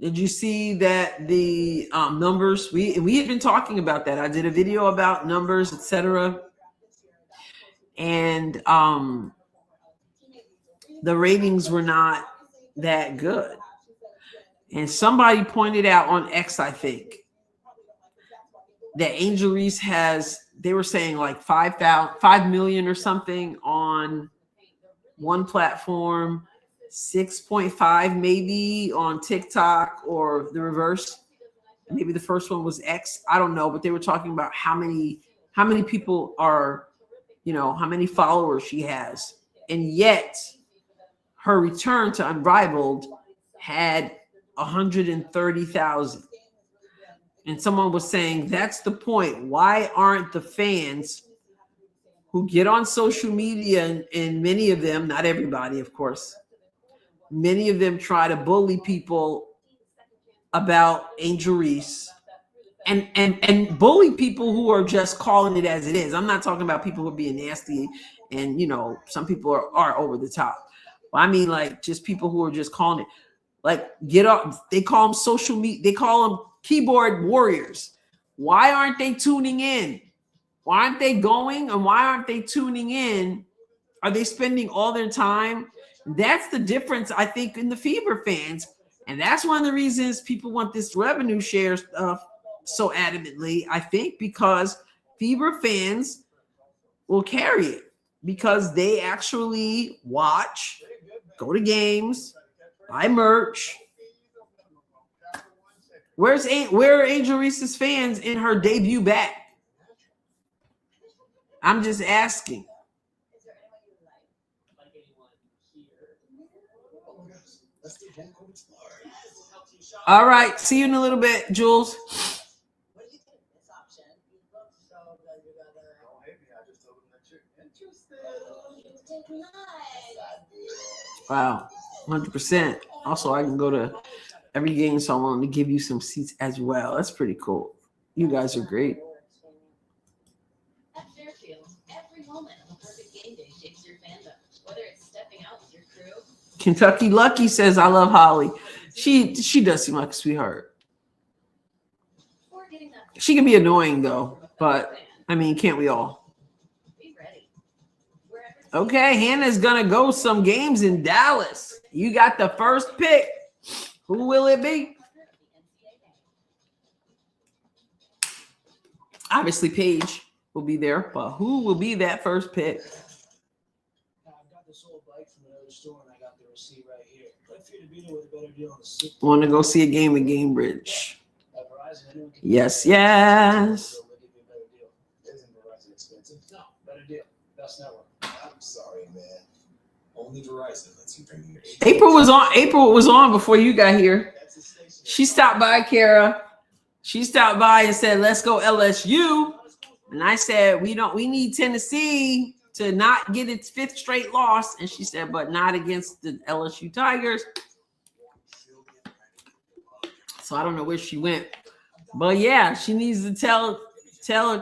Did you see that the numbers? We had been talking about that. I did a video about numbers, etc. And the ratings were not that good. And somebody pointed out on X, I think, that Angel Reese has, they were saying like 5 million or something on one platform, 6.5 maybe on TikTok, or the reverse. Maybe the first one was X. I don't know, but they were talking about how many people are, how many followers she has. And yet her return to Unrivaled had 130,000. And someone was saying, that's the point. Why aren't the fans who get on social media, and many of them, not everybody, of course, many of them try to bully people about Angel Reese and bully people who are just calling it as it is. I'm not talking about people who are being nasty and, some people are over the top. But I mean, like, just people who are just calling it, like, get up. They call them social media. They call them keyboard warriors. Why aren't they tuning in? Why aren't they going? And why aren't they tuning in? Are they spending all their time? That's the difference, I think, in the Fever fans. And that's one of the reasons people want this revenue share stuff so adamantly, I think, because Fever fans will carry it because they actually watch, go to games, buy merch. Where are Angel Reese's fans in her debut back? I'm just asking. All right. See you in a little bit, Jules. Wow. 100%. Also, I can go to every game, so I wanted to give you some seats as well. That's pretty cool. You guys are great. At Fairfield, every moment of a perfect game day shapes your fandom. Whether it's stepping out with your crew. Kentucky Lucky says, I love Holly. She does seem like a sweetheart. She can be annoying, though. But, I mean, can't we all? Okay, Hannah's going to go some games in Dallas. You got the first pick. Who will it be? Obviously, Paige will be there, but who will be that first pick? I've got this old bike from another store, and I got the receipt right here. Click for you to be there with a better deal on the seat. Want to go see a game at Gamebridge? Yes, yes. Isn't Verizon expensive? No, better deal. Best network. I'm sorry, man. Only Verizon lets you bring your April was on before you got here. She stopped by, Kara. She stopped by and said, let's go LSU. And I said, we need Tennessee to not get its fifth straight loss. And she said, but not against the LSU Tigers. So I don't know where she went. But yeah, she needs to tell her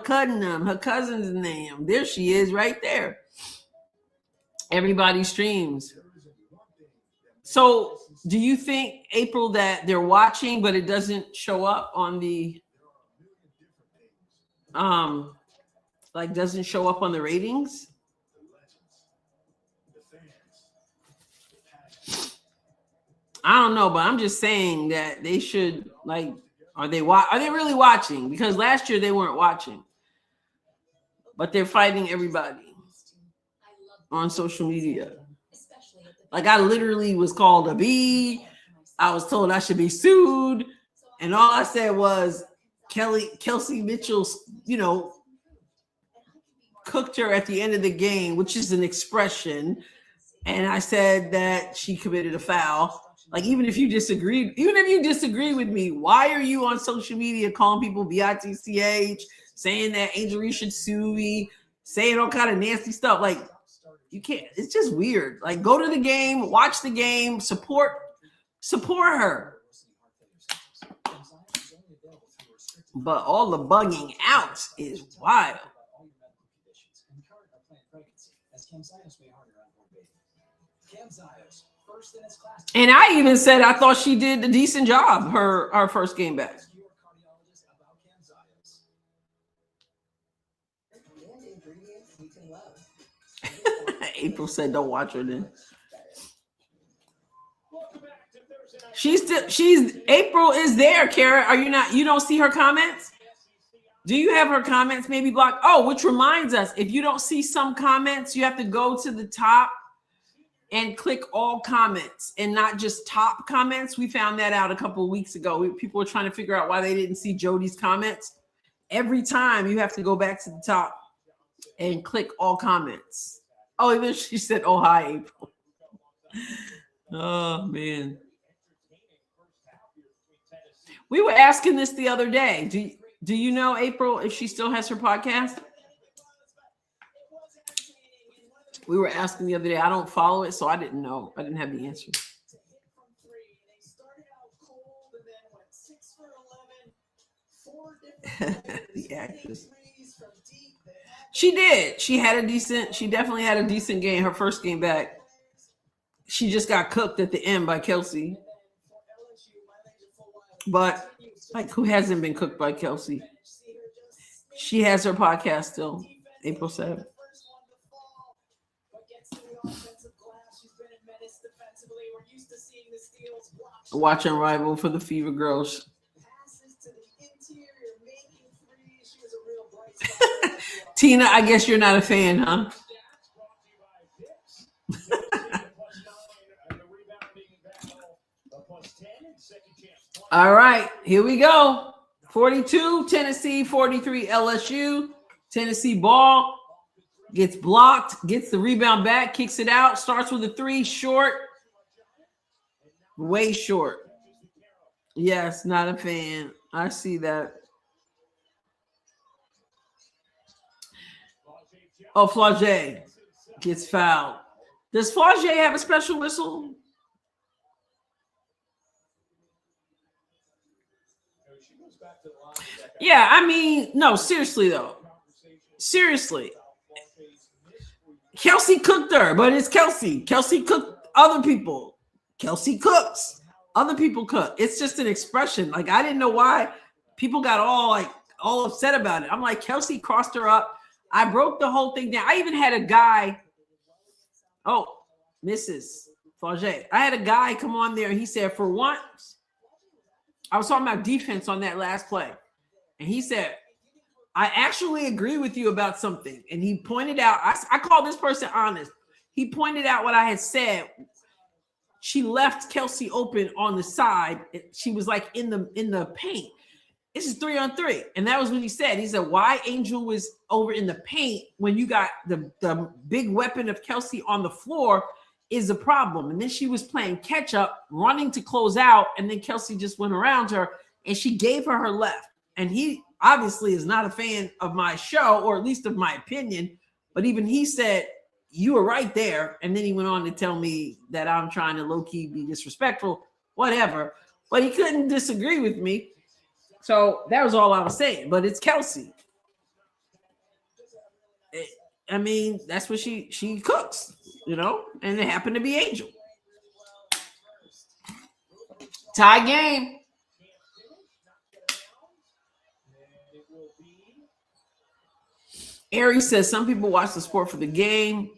cousin's name. There she is right there. Everybody streams. So do you think, April, that they're watching, but it doesn't show up on the doesn't show up on the ratings? I don't know, but I'm just saying that they should, like, are they really watching? Because last year they weren't watching. But they're fighting everybody on social media. Like, I literally was called a B. I was told I should be sued. And all I said was Kelsey Mitchell, cooked her at the end of the game, which is an expression. And I said that she committed a foul. Like, even if you disagree with me, why are you on social media calling people BITCH, saying that Angel Reese should sue me, saying all kind of nasty stuff? Like, you can't. It's just weird. Like, go to the game, watch the game, support her. But all the bugging out is wild. And I even said I thought she did a decent job her first game back. And ingredients you can love. April said, "Don't watch her then." Welcome back to Thursday Night She's April is there, Kara. Are you not? You don't see her comments? Do you have her comments maybe blocked? Oh, which reminds us, if you don't see some comments, you have to go to the top and click all comments and not just top comments. We found that out a couple of weeks ago. People were trying to figure out why they didn't see Jody's comments. Every time you have to go back to the top and click all comments. Oh, even she said, "Oh, hi, April." Oh, man. We were asking this the other day. Do you know, April, if she still has her podcast? We were asking the other day. I don't follow it, so I didn't know. I didn't have the answer. The actress. She did. She definitely had a decent game. Her first game back. She just got cooked at the end by Kelsey. But like, who hasn't been cooked by Kelsey? She has her podcast still, April 7th. Watch Unrivaled for the Fever Girls. Tina, I guess you're not a fan, huh? All right, here we go. 42 Tennessee, 43 LSU. Tennessee ball gets blocked, gets the rebound back, kicks it out, starts with a three, short, way short. Yes, not a fan. I see that. Oh, Flau'jae gets fouled. Does Flau'jae have a special whistle? Yeah, I mean, no, seriously though. Seriously. Kelsey cooked her, but it's Kelsey. Kelsey cooked other people. Kelsey cooks. Other people cook. It's just an expression. Like, I didn't know why people got all upset about it. I'm like, Kelsey crossed her up. I broke the whole thing down. I even had a guy. Oh, Mrs. Flau'jae. I had a guy come on there. He said, for once, I was talking about defense on that last play. And he said, I actually agree with you about something. And he pointed out, I call this person honest. He pointed out what I had said. She left Kelsey open on the side. She was like in the paint. This is 3-on-3. And that was what he said. He said, why Angel was over in the paint when you got the big weapon of Kelsey on the floor is a problem. And then she was playing catch up, running to close out. And then Kelsey just went around her and she gave her left. And he obviously is not a fan of my show, or at least of my opinion. But even he said, you were right there. And then he went on to tell me that I'm trying to low-key be disrespectful, whatever. But he couldn't disagree with me. So that was all I was saying. But it's Kelsey. I mean, that's what she cooks, you know, and it happened to be Angel. Tie game. Ari says some people watch the sport for the game.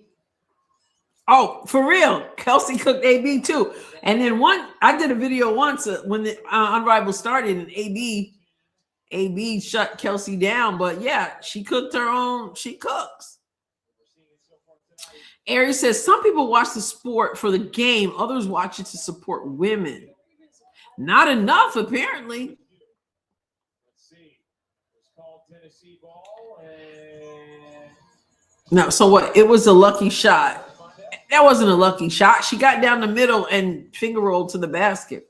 Oh, for real. Kelsey cooked AB too. And then I did a video once when the Unrivaled started, and AB shut Kelsey down. But yeah, she cooked her own. She cooks. Ari says some people watch the sport for the game. Others watch it to support women. Not enough, apparently. Let's see. It's called Tennessee ball. No, so what? It was a lucky shot. That wasn't a lucky shot. She got down the middle and finger rolled to the basket.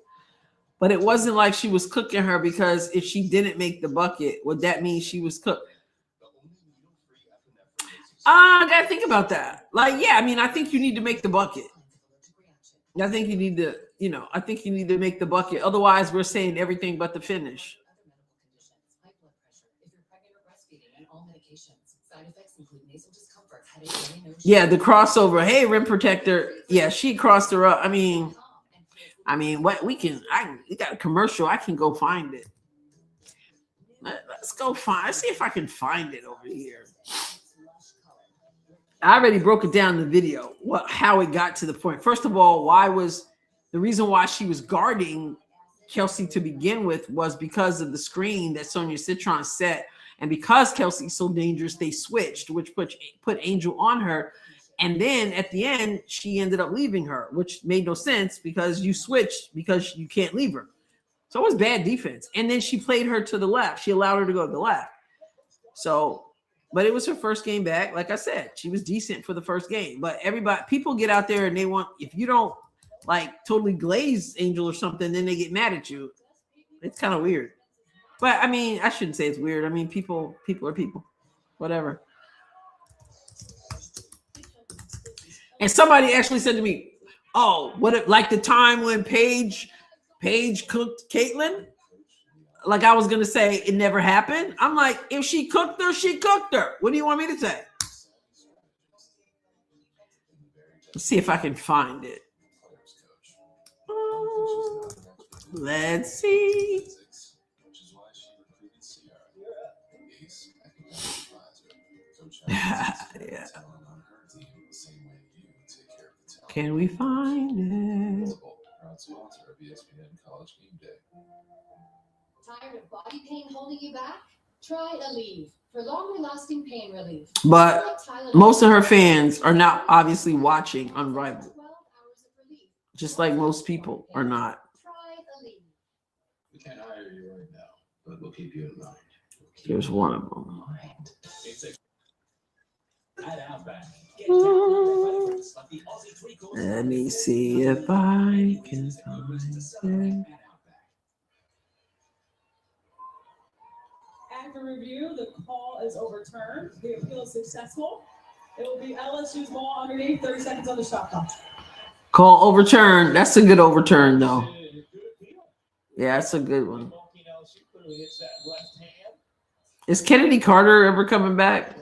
But it wasn't like she was cooking her, because if she didn't make the bucket, would that mean she was cooked? I got to think about that. Like, yeah, I mean, I think you need to make the bucket. I think you need to, I think you need to make the bucket. Otherwise, we're saying everything but the finish. Yeah, the crossover. Hey, rim protector. Yeah, she crossed her up. I mean, what we got a commercial. I can go find it. Let's go find. Let's see if I can find it over here. I already broke it down in the video. How it got to the point. First of all, the reason why she was guarding Kelsey to begin with was because of the screen that Sonia Citron set, and because Kelsey's so dangerous, they switched, which put Angel on her. And then at the end, she ended up leaving her, which made no sense because you switched because you can't leave her. So it was bad defense. And then she played her to the left. She allowed her to go to the left. So, but it was her first game back. Like I said, she was decent for the first game. But people get out there and they want, if you don't like totally glaze Angel or something, then they get mad at you. It's kind of weird. But I mean, I shouldn't say it's weird. I mean, people are people. Whatever. And somebody actually said to me, "Oh, like the time when Paige cooked Caitlyn?" Like I was gonna say it never happened. I'm like, if she cooked her, she cooked her. What do you want me to say? Let's see if I can find it. Let's see. Yeah. Can we find it? Tired of body pain holding you back? Try Aleve for longer lasting pain relief. But most of her fans are not obviously watching Unrivaled. Just like most people are not. Try Aleve. We can't hire you right now, but we'll keep you in mind. Here's one of them. Let me see if I can find it. After review, the call is overturned. The appeal is successful. It will be LSU's ball underneath, 30 seconds on the shot clock. Call overturned. That's a good overturn, though. Yeah, that's a good one. Is Kennedy Carter ever coming back?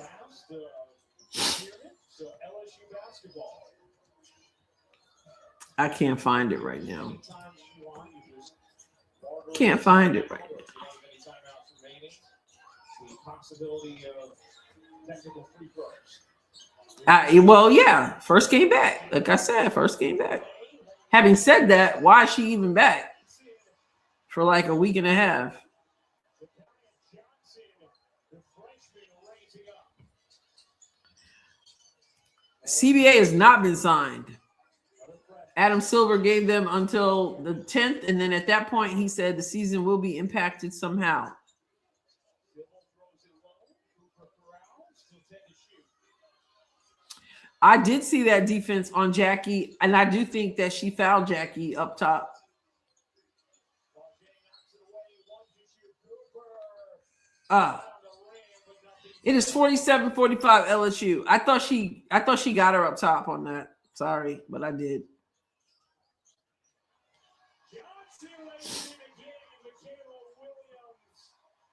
I can't find it right now. Can't find it right now. Well, yeah, first game back. Like I said, first game back. Having said that, why is she even back for like a week and a half? CBA has not been signed. Adam Silver gave them until the 10th, and then at that point, he said the season will be impacted somehow. I did see that defense on Jackie, and I do think that she fouled Jackie up top. It is 47-45 LSU. I thought she got her up top on that. Sorry, but I did.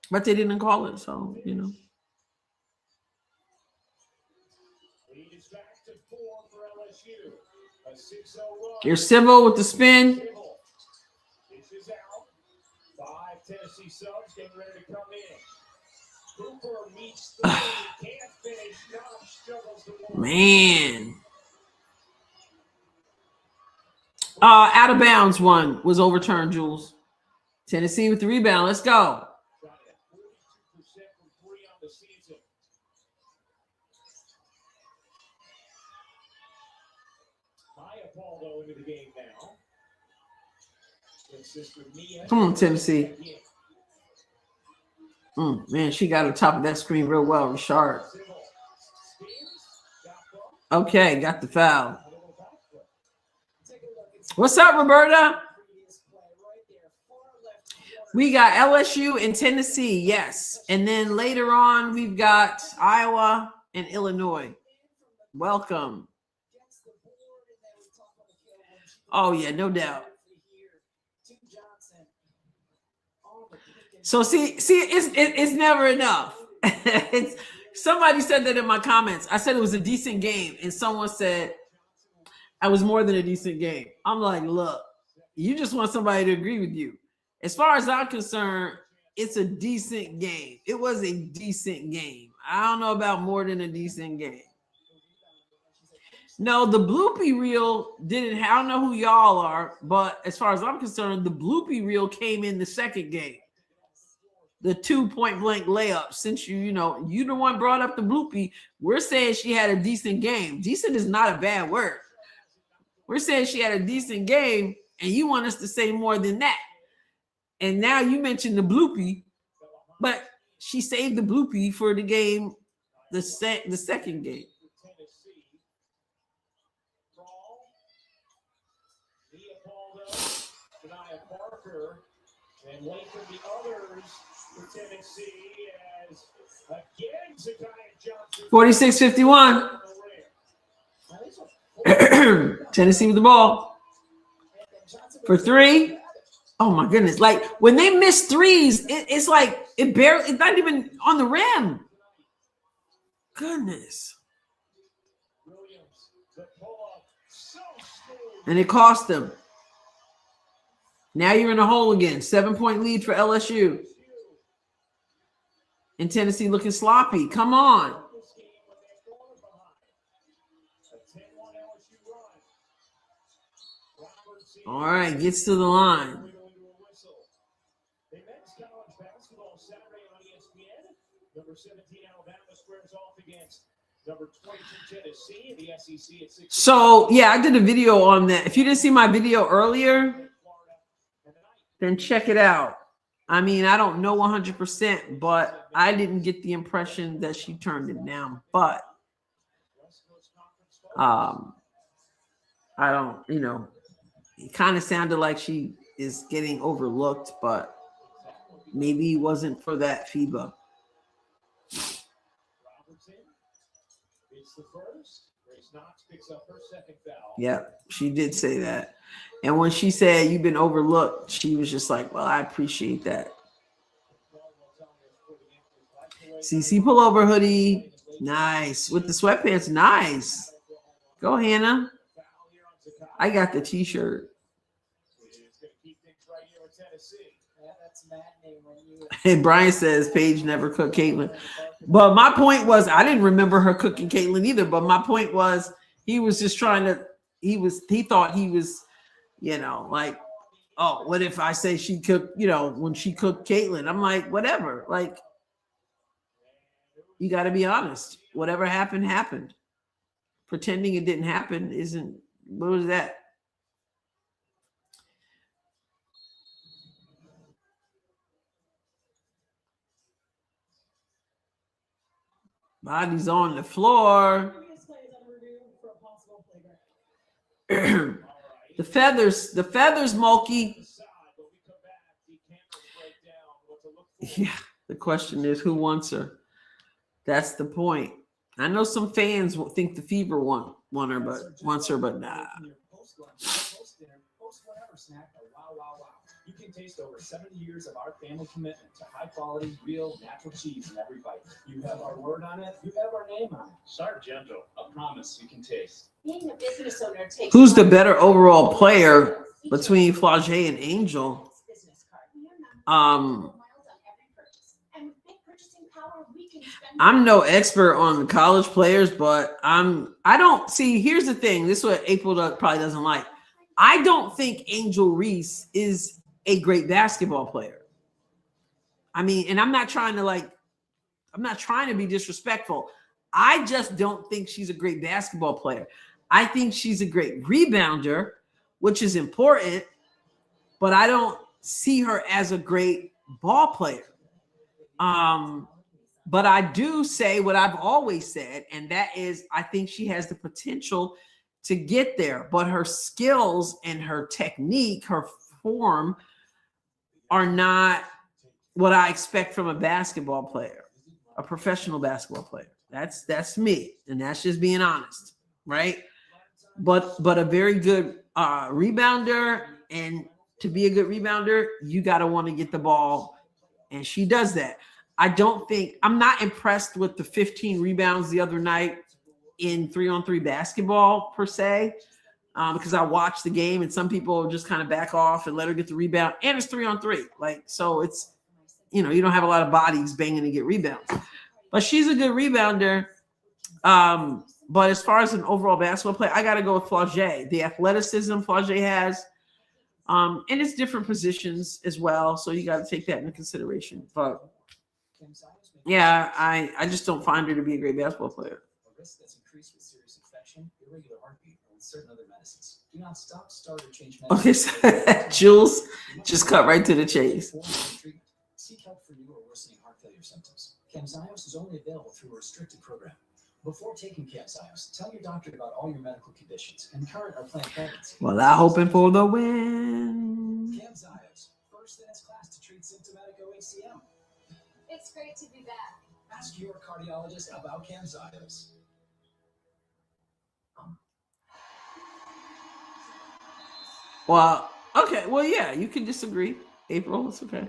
But they didn't call it, so you know. Here's Civil with the spin. Tennessee subs getting ready to come in. Cooper meets can't finish. Struggles to Man. Out of bounds one was overturned, Jules. Tennessee with the rebound. Let's go. Into the game now. Come on, Tennessee. Man, she got on top of that screen real well, Richard. Okay, got the foul. What's up, Roberta? We got LSU and Tennessee, yes. And then later on, we've got Iowa and Illinois. Welcome. Oh, yeah, no doubt. So see, it's never enough. Somebody said that in my comments. I said it was a decent game, and someone said, That was more than a decent game. I'm like, look, you just want somebody to agree with you. As far as I'm concerned, it's a decent game. It was a decent game. I don't know about more than a decent game. No, the bloopy reel didn't. I don't know who y'all are, but as far as I'm concerned, the bloopy reel came in the second game. The 2 point blank layup. Since you the one brought up the bloopy, we're saying she had a decent game. Decent is not a bad word. We're saying she had a decent game, and you want us to say more than that. And now you mentioned the bloopy, but she saved the bloopy for the game, the second game. And wait for the others for Tennessee as again Zakiya Johnson 46-51. Tennessee with the ball for three. Oh my goodness. Like when they miss threes, it's like it's not even on the rim. Goodness. And it cost them. Now you're in a hole again. 7-point lead for LSU. And Tennessee looking sloppy. Come on. All right, gets to the line. Number 17 Alabama squares off against number 22 Tennessee in the SEC at 6. So, yeah, I did a video on that. If you didn't see my video earlier, then check it out. I mean, I don't know 100%, but I didn't get the impression that she turned it down. But I don't, it kind of sounded like she is getting overlooked, but maybe it wasn't for that FIBA. Yeah, she did say that. And when she said you've been overlooked, she was just like, well, I appreciate that. CC pullover hoodie. Nice. With the sweatpants. Nice. Go, Hannah. I got the t-shirt. And Brian says Paige never cooked Caitlin. But my point was, I didn't remember her cooking Caitlin either. But my point was, he was just trying to, he thought he was, like, oh, what if I say she cooked, when she cooked Caitlin? I'm like, whatever. Like, you got to be honest. Whatever happened, happened. Pretending it didn't happen isn't, what was that? Body's on the floor. The feathers, Mulkey. Yeah, the question is who wants her? That's the point. I know some fans will think the Fever wants her, but nah. You can taste over 70 years of our family commitment to high quality, real, natural cheese in every bite. You have our word on it. You have our name on it. Sargento, a promise you can taste. Being a business owner takes Who's the better overall player between Flau'jae and Angel? I'm no expert on the college players, but I don't see. Here's the thing. This is what April probably doesn't like. I don't think Angel Reese is a great basketball player. I mean, and I'm not trying to be disrespectful. I just don't think she's a great basketball player. I think she's a great rebounder, which is important, but I don't see her as a great ball player. But I do say what I've always said, and that is I think she has the potential to get there, but her skills and her technique, her form are not what I expect from a basketball player, a professional basketball player. That's me, and that's just being honest, right? But a very good rebounder, and to be a good rebounder, you got to want to get the ball, and she does that. I'm not impressed with the 15 rebounds the other night in 3-on-3 basketball per se. because I watched the game, and some people just kind of back off and let her get the rebound. And it's 3-on-3. Like, so it's, you know, you don't have a lot of bodies banging to get rebounds. But she's a good rebounder. But as far as an overall basketball player, I got to go with Flau'jae. The athleticism Flau'jae has, and it's different positions as well. So you got to take that into consideration. But yeah, I just don't find her to be a great basketball player. A risk that's increased with serious infection, irregular heartbeat, and certain other medicines. Do not stop, start, or change Okay, so Jules just cut right to the chase. Seek help for new or worsening heart failure symptoms. Camzyos is only available through a restricted program. Before taking Camzyos, tell your doctor about all your medical conditions and current or planned pregnancy. Well, I'm hoping for the win. Camzyos, first in its class to treat symptomatic OHCM. It's great to be back. Ask your cardiologist about Camzyos. Well, okay. Well, yeah, you can disagree. April, it's okay.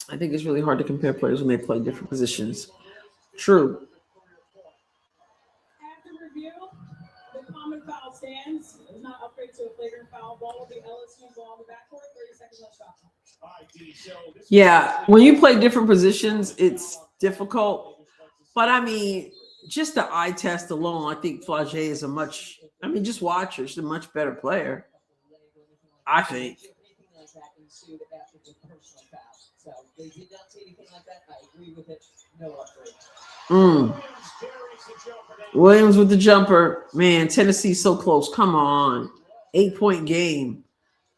I think it's really hard to compare players when they play different positions. True. After review, the common foul stands. It's not upgraded to a flagrant foul. Ball will be LSU ball in the backcourt. 30 seconds on shot clock. Yeah, when you play different positions, it's difficult. But I mean, just the eye test alone, I think Flau'jae is just watch her. She's a much better player, I think. So they did not say anything like that. I agree with it. No upgrade. Williams with the jumper. Man, Tennessee's so close. Come on. 8-point game.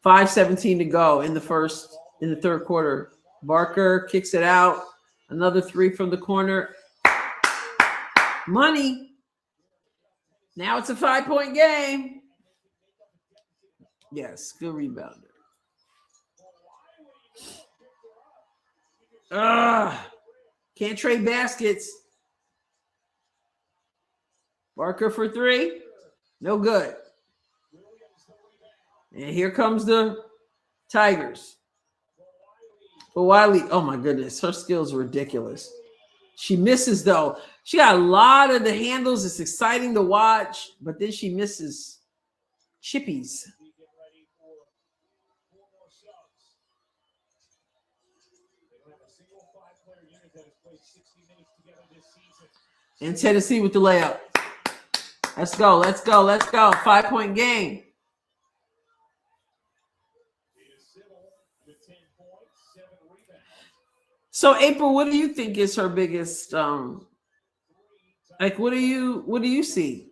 5:17 to go in the third quarter. Barker kicks it out. Another three from the corner. Money. Now it's a 5-point game. Yes, good rebounder. Can't trade baskets. Barker for three. No good. And here comes the Tigers. For Wiley. Oh my goodness. Her skills are ridiculous. She misses though. She got a lot of the handles. It's exciting to watch, but then she misses chippies. And Tennessee with the layup. Let's go, let's go, let's go. 5-point game. So April, what do you think is her biggest what do you see?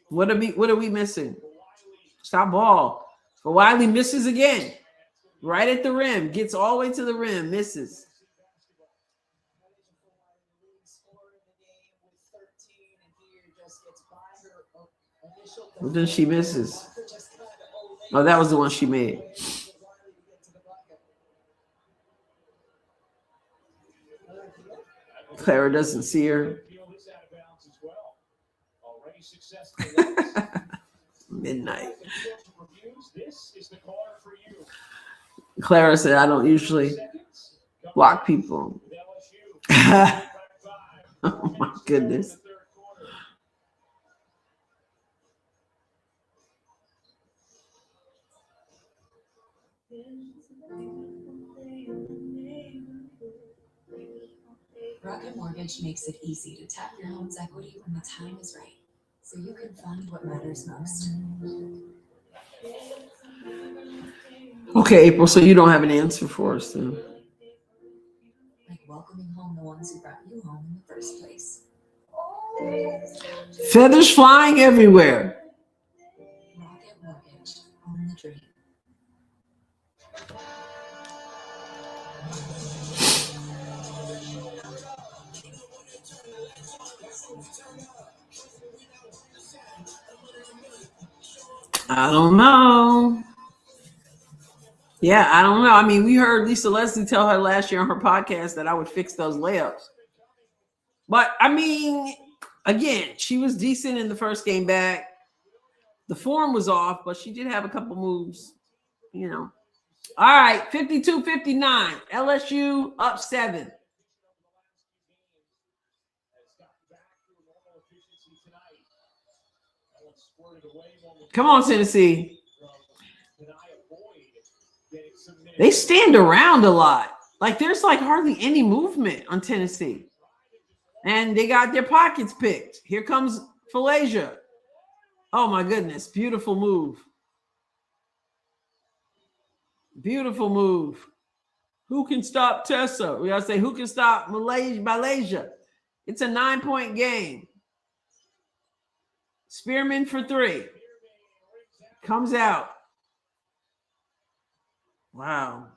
What are we missing? Stop ball. But Wiley misses again. Right at the rim. Gets all the way to the rim. Misses. Well, then she misses. Oh, that was the one she made. Clara doesn't see her. Midnight. Clara said, I don't usually block people. Oh my goodness. Rocket Mortgage makes it easy to tap your home's equity when the time is right, so you can fund what matters most. Okay, April, so you don't have an answer for us then. Like welcoming home the ones who brought you home in the first place. Feathers flying everywhere. Rocket Mortgage, own the dream. I don't know. Yeah, I don't know. I mean, we heard Lisa Leslie tell her last year on her podcast that I would fix those layups. But, I mean, again, she was decent in the first game back. The form was off, but she did have a couple moves, you know. All right, 52-59. LSU up 7. Come on, Tennessee. They stand around a lot. Like there's like hardly any movement on Tennessee. And they got their pockets picked. Here comes Falasia. Oh my goodness. Beautiful move. Beautiful move. Who can stop Tessa? We gotta say, who can stop Malaysia? It's a 9-point game. Spearman for 3. Comes out. Wow.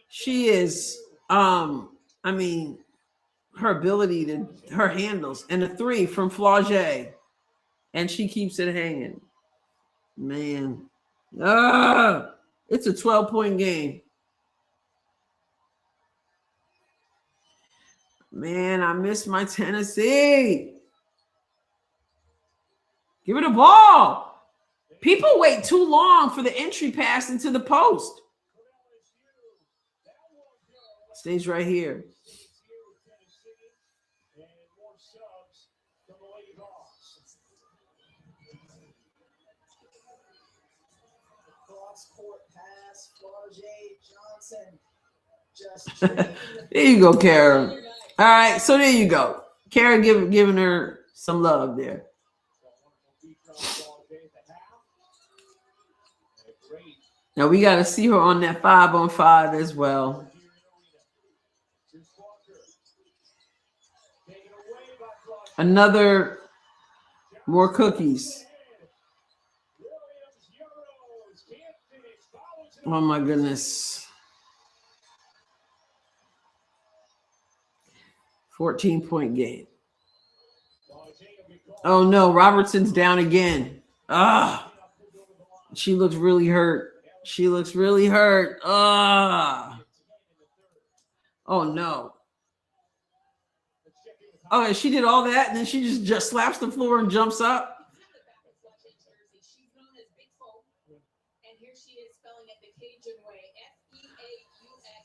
She is, I mean, her ability to, her handles, and a 3 from Flau'jae. And she keeps it hanging. Man. It's a 12-point game. Man, I miss my Tennessee. Give it a ball. People wait too long for the entry pass into the post. Stays right here. Cross-court pass, Flau'jae Johnson. There you go, Kara. All right, so there you go. Kara giving her some love there. Now we got to see her on that 5-on-5 as well. Another more cookies. Oh my goodness. 14-point game. Oh no, Robertson's down again. She looks really hurt. She looks really hurt. Oh no. Oh, and she did all that, and then she just slaps the floor and jumps up.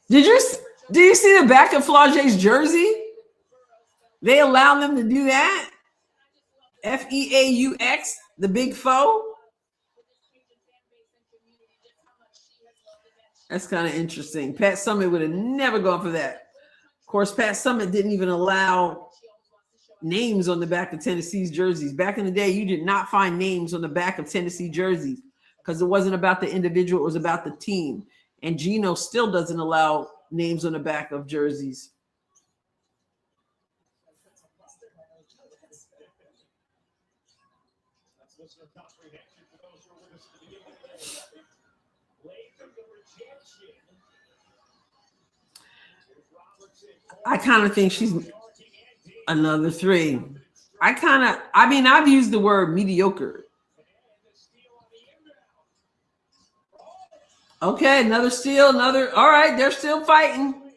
Did you see the back of Flau'jae's jersey? They allow them to do that? FEAUX, the big foe? That's kind of interesting. Pat Summitt would have never gone for that. Of course, Pat Summitt didn't even allow names on the back of Tennessee's jerseys. Back in the day, you did not find names on the back of Tennessee jerseys because it wasn't about the individual, it was about the team. And Gino still doesn't allow names on the back of jerseys. I kind of think she's another 3. I've used the word mediocre. Okay, another steal, all right, they're still fighting.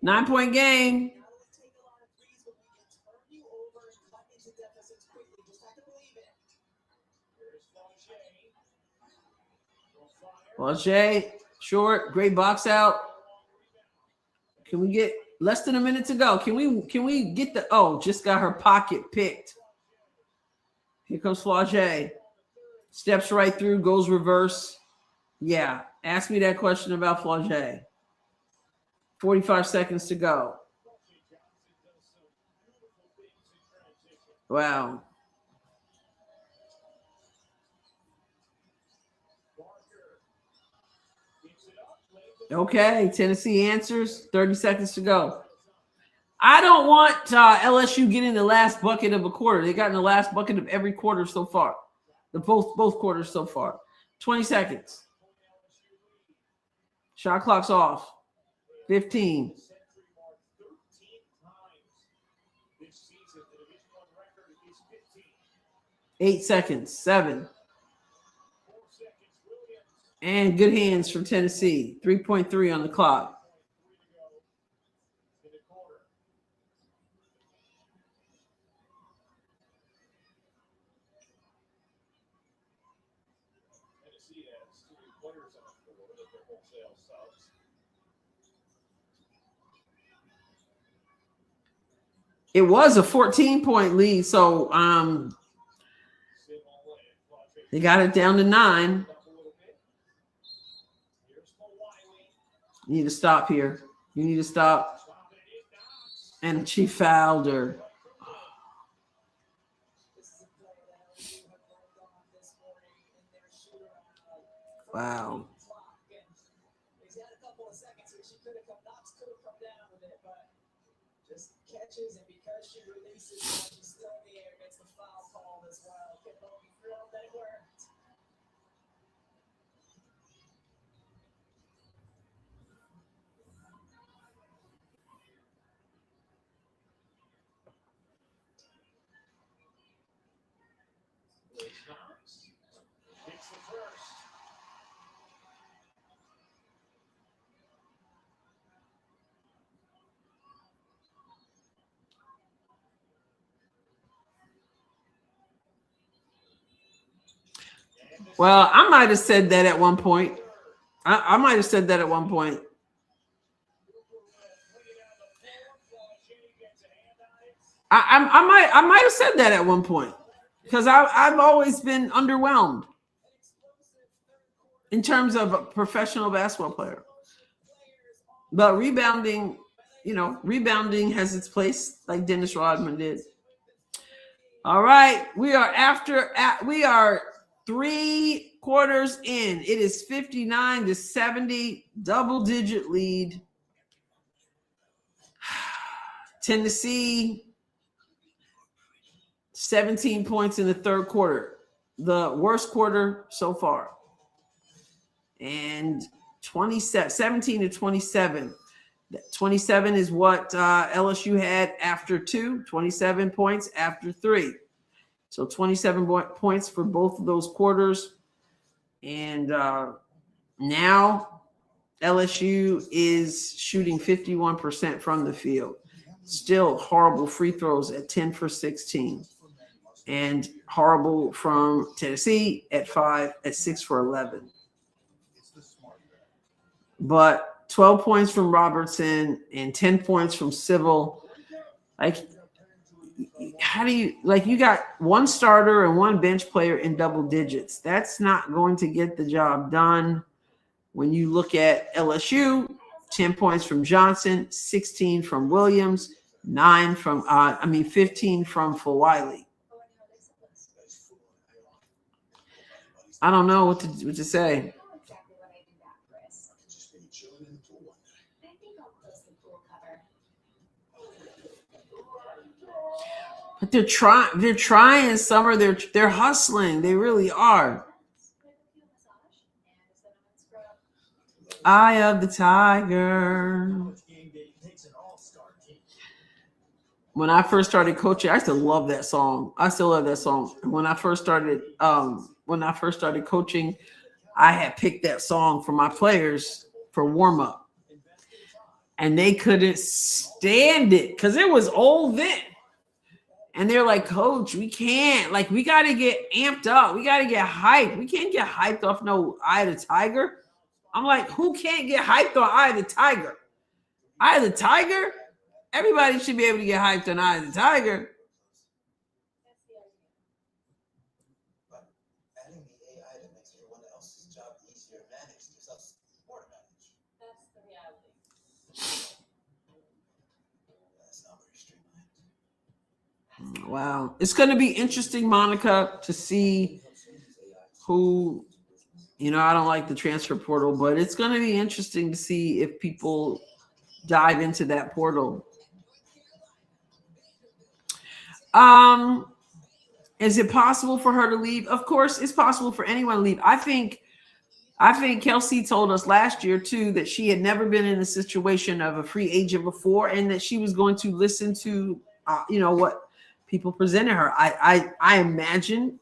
9-point game. Flau'jae, short, great box out. Can we get less than a minute to go? Can we get just got her pocket picked. Here comes Flau'jae. Steps right through, goes reverse. Yeah, ask me that question about Flau'jae. 45 seconds to go. Wow. Okay, Tennessee answers. 30 seconds to go. I don't want LSU getting the last bucket of a quarter. They got in the last bucket of every quarter so far. Both quarters so far. 20 seconds. Shot clock's off. 15. 8 seconds. 7. And good hands from Tennessee. 3.3 on the clock. It was a 14-point lead, so they got it down to 9. You need to stop here. You need to stop. And she fouled her. Wow. He's had a couple of seconds where she could have come down with it, but just catches, and because she releases it, she's still in the air, gets the foul called as well. Kimball thrilled that it worked. It's the first. Well, I might have said that at one point. I might have said that at one point. I might have said that at one point because I've always been underwhelmed in terms of a professional basketball player. But rebounding, rebounding has its place, like Dennis Rodman did. All right, we are 3 quarters in. It is 59-70, double-digit lead. Tennessee, 17 points in the third quarter, the worst quarter so far. And 17-27. 27 is what LSU had after 2, 27 points after 3. So 27 points for both of those quarters. And now LSU is shooting 51% from the field. Still horrible free throws at 10 for 16. And horrible from Tennessee at 6 for 11. But 12 points from Robertson and 10 points from Civil. Like, how do you, you got one starter and one bench player in double digits. That's not going to get the job done. When you look at LSU, 10 points from Johnson, 16 from Williams, 15 from Fulwiley. I don't know what to say. But they're trying. Summer, they're hustling. They really are. Eye of the Tiger. When I first started coaching, I used to love that song. I still love that song. When I first started coaching, I had picked that song for my players for warm up, and they couldn't stand it because it was old then. And they're like, Coach, we can't. We got to get amped up. We got to get hyped. We can't get hyped off no Eye of the Tiger. I'm like, who can't get hyped on Eye of the Tiger? Eye of the Tiger? Everybody should be able to get hyped on Eye of the Tiger. But adding the AI that makes everyone else's job easier to manage gives us more to manage. That's the reality. That's not very streamlined. Wow. It's going to be interesting, Monica, to see who, I don't like the transfer portal, but it's going to be interesting to see if people dive into that portal. Is it possible for her to leave? Of course, it's possible for anyone to leave. I think Kelsey told us last year too that she had never been in a situation of a free agent before, and that she was going to listen to, what people presented her. I imagine,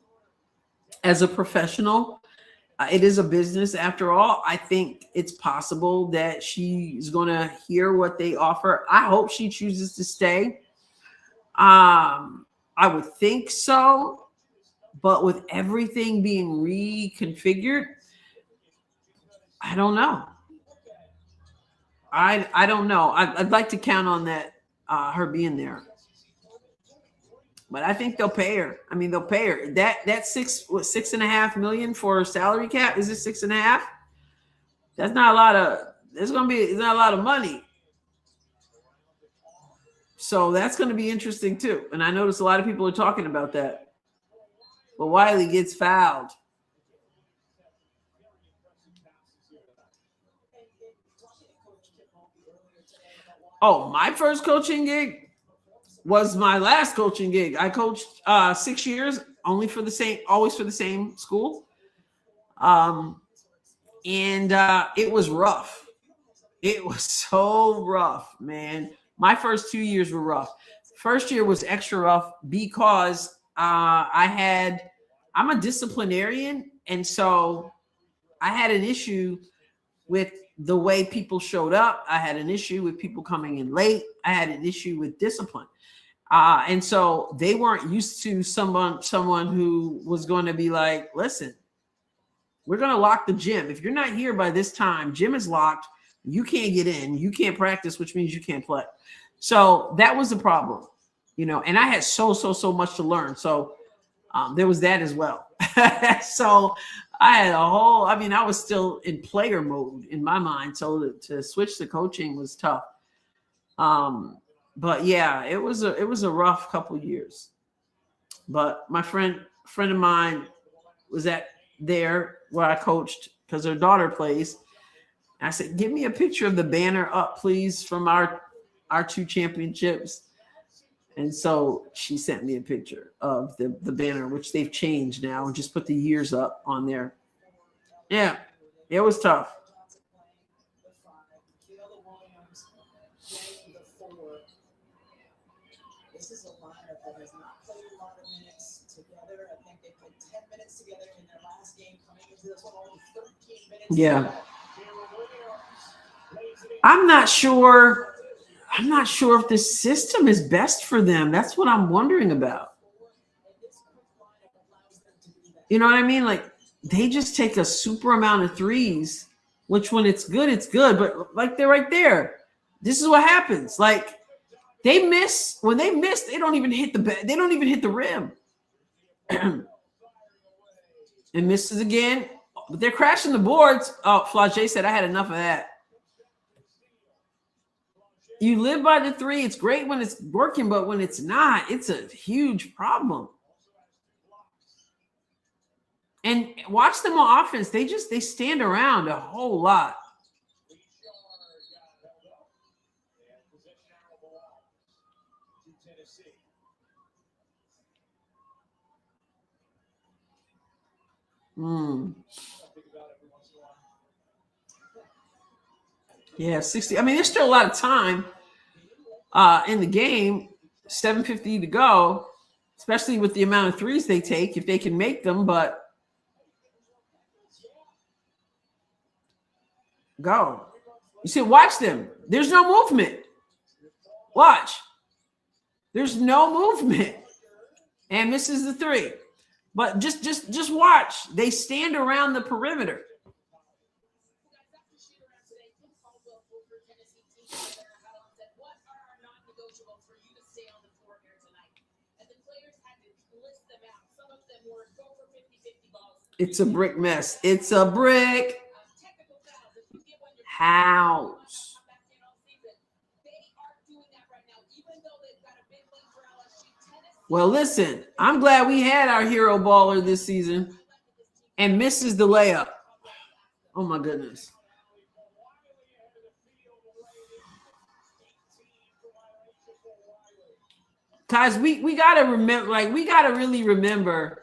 as a professional, it is a business after all. I think it's possible that she's going to hear what they offer. I hope she chooses to stay. I would think so, but with everything being reconfigured, I don't know. I don't know. I'd like to count on that, her being there. But I think they'll pay her. I mean, they'll pay her. That $6.5 million for salary cap? Is it 6.5? That's not a lot of. It's not a lot of money. So that's going to be interesting too. And I notice a lot of people are talking about that. But Wiley gets fouled. Oh, my first coaching gig was my last coaching gig. I coached 6 years, always for the same school. And it was rough. It was so rough, man. My first 2 years were rough. First year was extra rough because I'm a disciplinarian, and so I had an issue with the way people showed up. I had an issue with people coming in late. I had an issue with discipline. And so they weren't used to someone who was going to be like, listen, we're going to lock the gym. If you're not here by this time, gym is locked. You can't get in. You can't practice, which means you can't play. So that was the problem, and I had so much to learn. So there was that as well. So I had I was still in player mode in my mind. So to switch to coaching was tough. But yeah, it was a rough couple years. But my friend of mine was there where I coached because her daughter plays. I said, give me a picture of the banner up, please, from our 2 championships. And so she sent me a picture of the banner, which they've changed now, and just put the years up on there. Yeah, it was tough. This is a lineup that has not played a lot of minutes together. I think they played 10 minutes together in their last game, coming into this one only 13 minutes. Yeah. I'm not sure if this system is best for them. That's what I'm wondering about. You know what I mean? Like, they just take a super amount of threes, which when it's good, it's good. But like, they're right there. This is what happens. Like, they miss. When they miss, they don't even hit the rim. And misses again. But they're crashing the boards. Oh, Flage said, I had enough of that. You live by the 3. It's great when it's working, but when it's not, it's a huge problem. And watch them on offense. They stand around a whole lot. Yeah, 60. I mean, there's still a lot of time in the game. 7:50 to go, especially with the amount of threes they take, if they can make them. But go. You see, watch them. There's no movement. Watch. There's no movement. And misses the 3. But just watch. They stand around the perimeter. It's a brick mess. It's a brick house. Well, listen, I'm glad we had our hero baller this season and misses the layup. Oh, my goodness. Guys, we got to remember, we got to really remember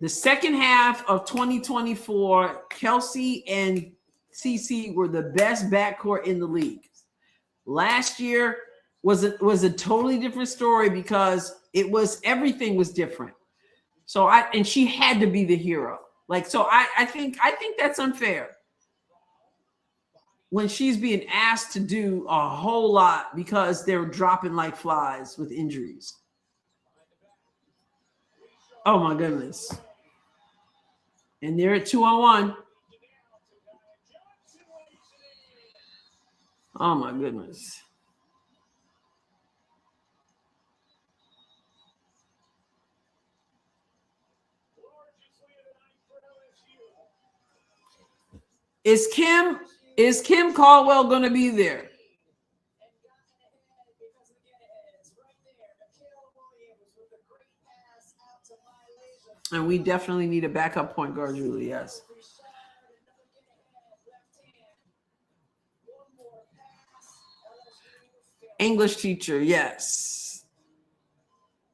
the second half of 2024, Kelsey and CC were the best backcourt in the league. Last year was a totally different story because everything was different. So and she had to be the hero. I think that's unfair when she's being asked to do a whole lot because they're dropping like flies with injuries. Oh my goodness. And they're at 2-on-1. Oh my goodness. Is Kim Caldwell going to be there? And we definitely need a backup point guard, Julie. Yes. English teacher. Yes.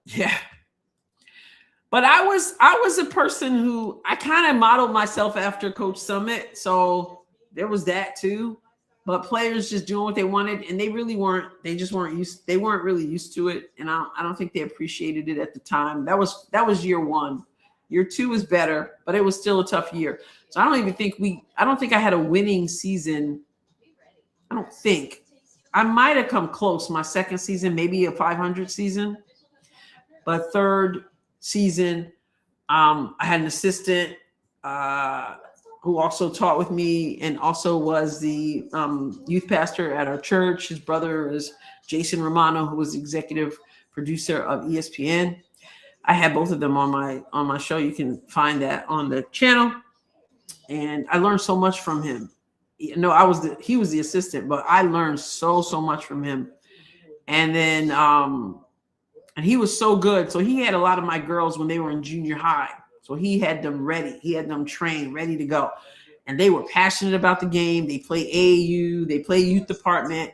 Yeah. But I was a person who I kind of modeled myself after Coach Summit. So there was that too. But players just doing what they wanted, and they really weren't. They just weren't used. They weren't really used to it, and I don't think they appreciated it at the time. That was year one. Year two was better, but it was still a tough year. So I don't think I had a winning season. I don't think. I might have come close my second season, maybe a 500 season, but third season, I had an assistant who also taught with me and also was the youth pastor at our church. His brother is Jason Romano, who was the executive producer of ESPN. I had both of them on my show. You can find that on the channel. And I learned so much from him. No, he was the assistant, but I learned so much from him. And then and he was so good. So he had a lot of my girls when they were in junior high. So he had them ready. He had them trained, ready to go. And they were passionate about the game. They play AAU. They play youth department.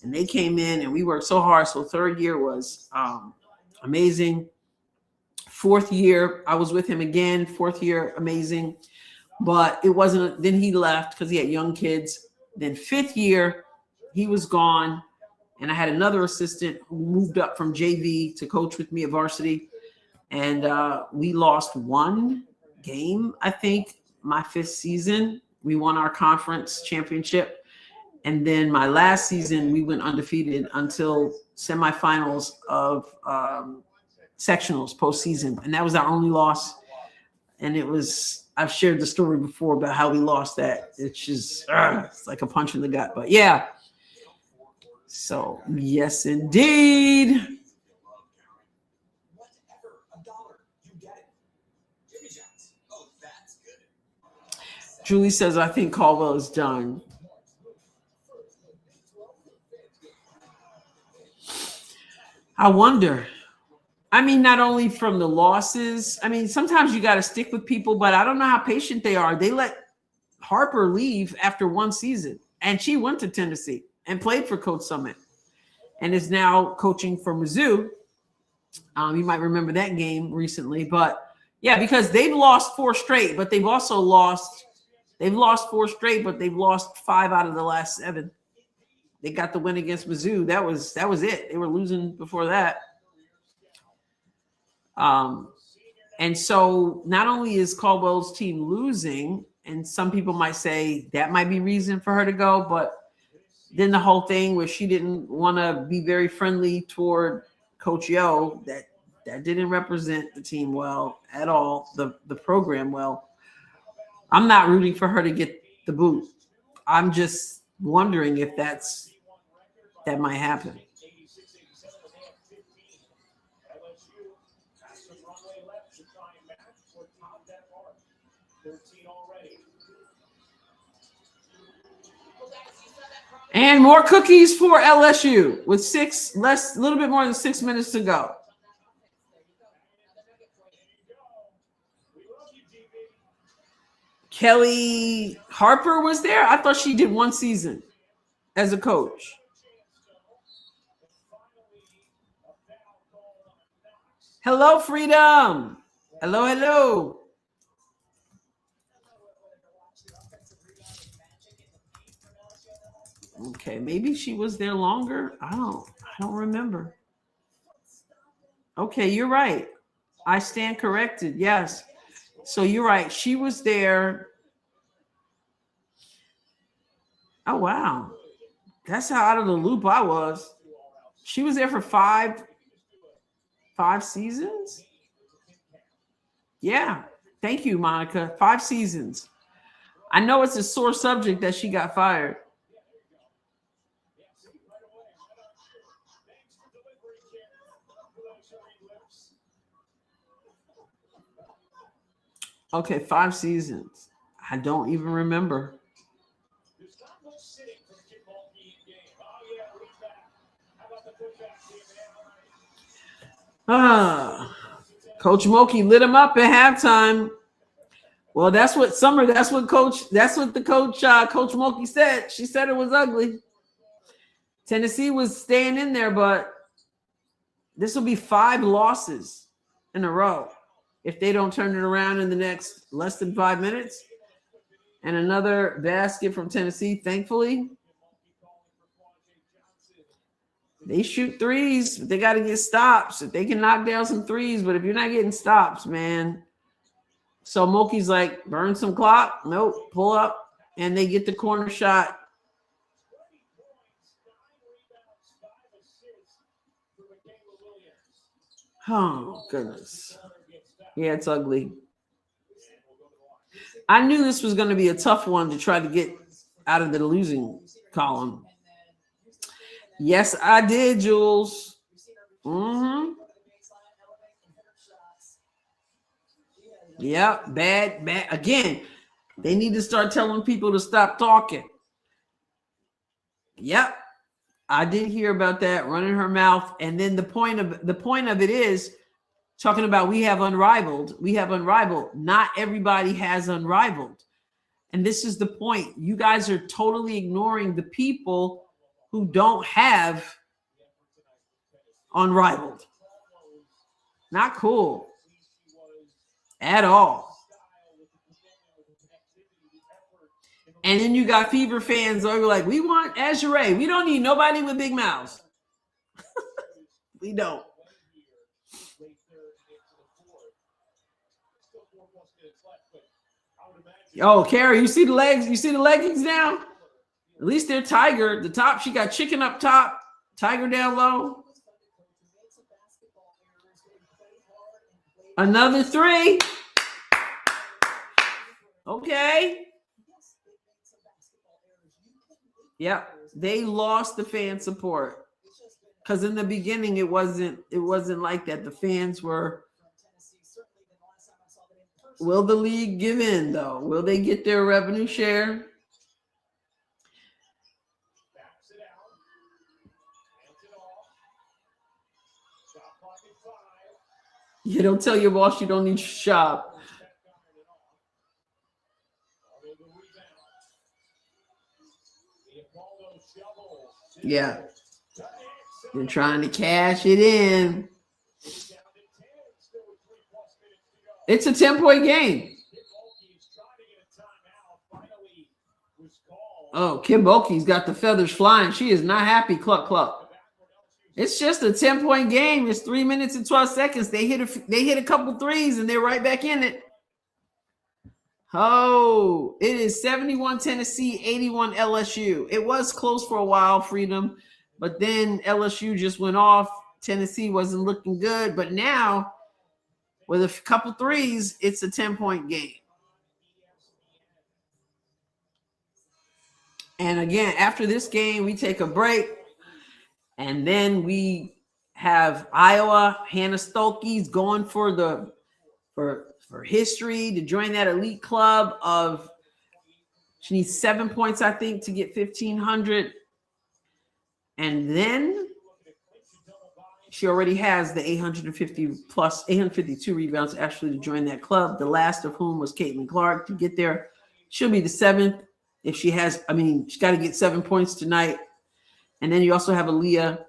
And they came in and we worked so hard. So third year was amazing. Fourth year, I was with him again. Fourth year, amazing. But it wasn't, then he left because he had young kids. Then fifth year, he was gone. And I had another assistant who moved up from JV to coach with me at varsity. And we lost one game, I think, my fifth season. We won our conference championship. And then my last season, we went undefeated until semifinals of sectionals postseason. And that was our only loss. And I've shared the story before about how we lost that. It's just, it's like a punch in the gut. But yeah. So, yes, indeed. Julie says, I think Caldwell is done. I wonder. I mean, not only from the losses. I mean, sometimes you got to stick with people, but I don't know how patient they are. They let Harper leave after one season, and she went to Tennessee and played for Coach Summit and is now coaching for Mizzou. You might remember that game recently, but yeah, because they've lost four straight, but they've also lost 4 straight, but they've lost 5 out of the last 7. They got the win against Mizzou. That was it. They were losing before that. And so not only is Caldwell's team losing, and some people might say that might be reason for her to go, but then the whole thing where she didn't want to be very friendly toward Coach Yo, that didn't represent the team well at all, the program well. I'm not rooting for her to get the boot. I'm just wondering if that might happen. And more cookies for LSU with a little bit more than 6 minutes to go. Kelly Harper was there. I thought she did 1 season as a coach. Hello, Freedom. Hello. Okay, maybe she was there longer. I don't remember. Okay, you're right. I stand corrected. Yes. So you're right. She was there. Oh, wow. That's how out of the loop I was. She was there for 5 seasons. Yeah. Thank you, Monica. 5 seasons. I know it's a sore subject that she got fired. Okay, 5 seasons. I don't even remember. There's not much sitting for the Kid Mulkey game. Oh, yeah, reach back. How about the putback here, man? All right. Coach Mulkey lit him up at halftime. Well, that's what the coach, Coach Mulkey said. She said it was ugly. Tennessee was staying in there, but this will be 5 losses in a row if they don't turn it around in the next less than 5 minutes. And another basket from Tennessee, thankfully. They shoot threes, but they got to get stops. If they can knock down some threes, but if you're not getting stops, man. So Mulkey's like, burn some clock. Nope, pull up, and they get the corner shot. Oh, goodness. Yeah, it's ugly. I knew this was going to be a tough one to try to get out of the losing column. Yes, I did, Jules. Mm-hmm. Yeah, bad. Again, they need to start telling people to stop talking. Yep. I did hear about that, running her mouth. And then the point of it is talking about we have unrivaled. Not everybody has unrivaled. And this is the point. You guys are totally ignoring the people who don't have unrivaled. Not cool at all. And then you got Fever fans who are like, we want Azure. We don't need nobody with big mouths. We don't. Oh, Carrie, you see the legs? You see the leggings now? At least they're tiger. The top, she got chicken up top, tiger down low. Another 3. Okay. Yep. They lost the fan support. Because in the beginning it wasn't like that. The fans were. Will the league give in though? Will they get their revenue share? You don't tell your boss you don't need to shop. Yeah. They're trying to cash it in. It's a 10-point game. Oh, Kim Bulkey's got the feathers flying. She is not happy. Cluck, cluck. It's just a 10-point game. It's 3 minutes and 12 seconds. They hit a couple threes and they're right back in it. Oh, it is 71 Tennessee, 81 LSU. It was close for a while, Freedom, but then LSU just went off. Tennessee wasn't looking good, but now with a couple threes, it's a 10-point game. And again, after this game, we take a break, and then we have Iowa. Hannah Stolke's going for history to join that elite club of. She needs 7 points, I think, to get 1,500, and then she already has the 852 rebounds actually to join that club. The last of whom was Caitlin Clark to get there. She'll be the 7th. If she has, she's got to get 7 points tonight. And then you also have Aaliyah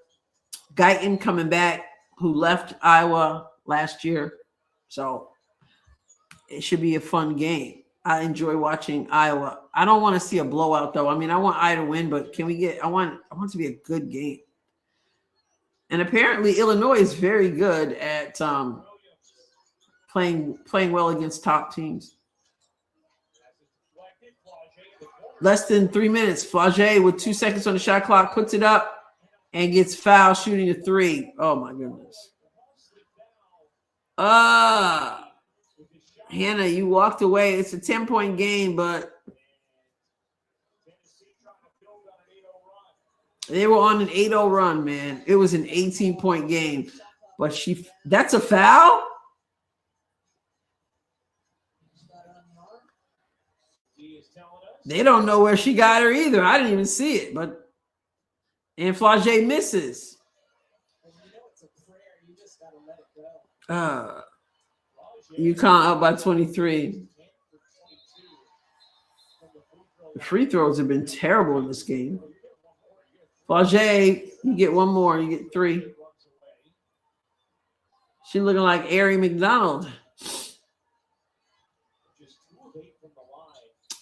Guyton coming back, who left Iowa last year. So it should be a fun game. I enjoy watching Iowa. I don't want to see a blowout, though. I want Iowa to win, but I want it to be a good game. And apparently Illinois is very good at playing well against top teams. Less than 3 minutes. Flage with 2 seconds on the shot clock puts it up and gets fouled shooting a 3. Oh my goodness. Hannah, you walked away. It's a 10-point game, but they were on an 8-0 run, man. It was an 18-point game. But that's a foul? They don't know where she got her either. I didn't even see it, and Flau'jae misses. UConn up by 23. The free throws have been terrible in this game. Flau'jae, you get one more, you get 3. She looking like Ari McDonald.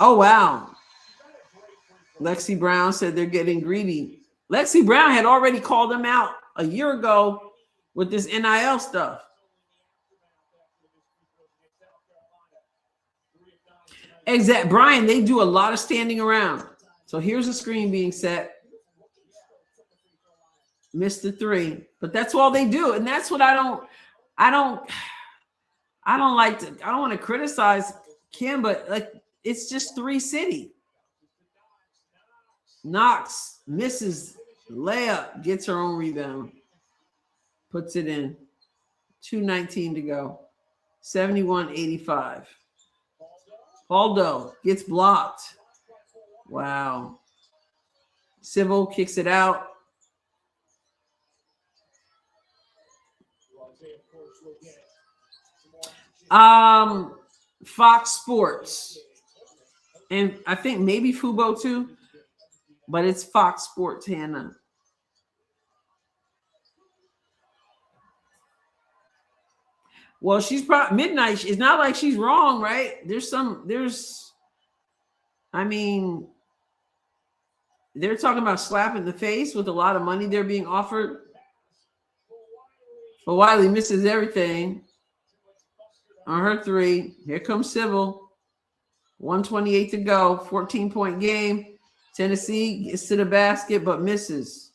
Oh, wow. Lexi Brown said they're getting greedy. Lexi Brown had already called them out a year ago with this NIL stuff. Exact, Brian, they do a lot of standing around. So here's a screen being set. Missed the 3, but that's all they do. And that's what I don't want to criticize Kim, but like, it's just 3 city. Knox misses layup, gets her own rebound, puts it in. 2:19 to go. 71-85. Aldo gets blocked. Wow. Civil kicks it out. Fox Sports. And I think maybe Fubo too, but it's Fox Sports, Hannah. Well, she's probably midnight. It's not like she's wrong, right? They're talking about slap in the face with a lot of money they're being offered. But Wiley misses everything on her 3. Here comes Civil. 1:28 to go. 14-point game. Tennessee gets to the basket but misses.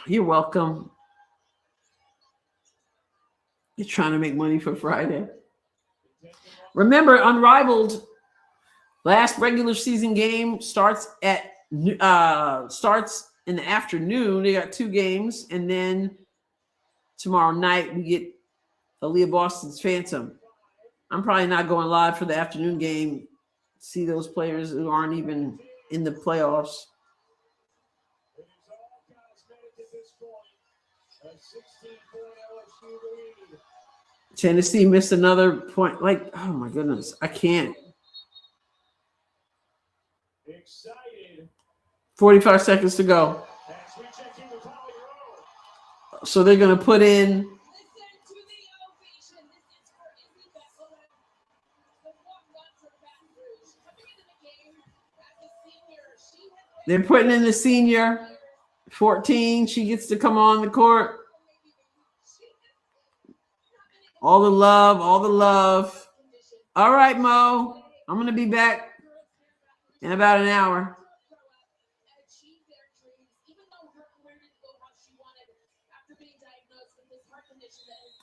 You're welcome. You're trying to make money for Friday. Remember, Unrivaled last regular season game starts in the afternoon. They got 2 games, and then tomorrow night we get Aaliyah Boston's Phantom. I'm probably not going live for the afternoon game. See those players who aren't even in the playoffs. Tennessee missed another point. Like, oh my goodness, I can't. 45 seconds to go. So they're going to put in. They're putting in the senior. 14. She gets to come on the court. All the love, all the love. All right, Mo. I'm going to be back in about an hour.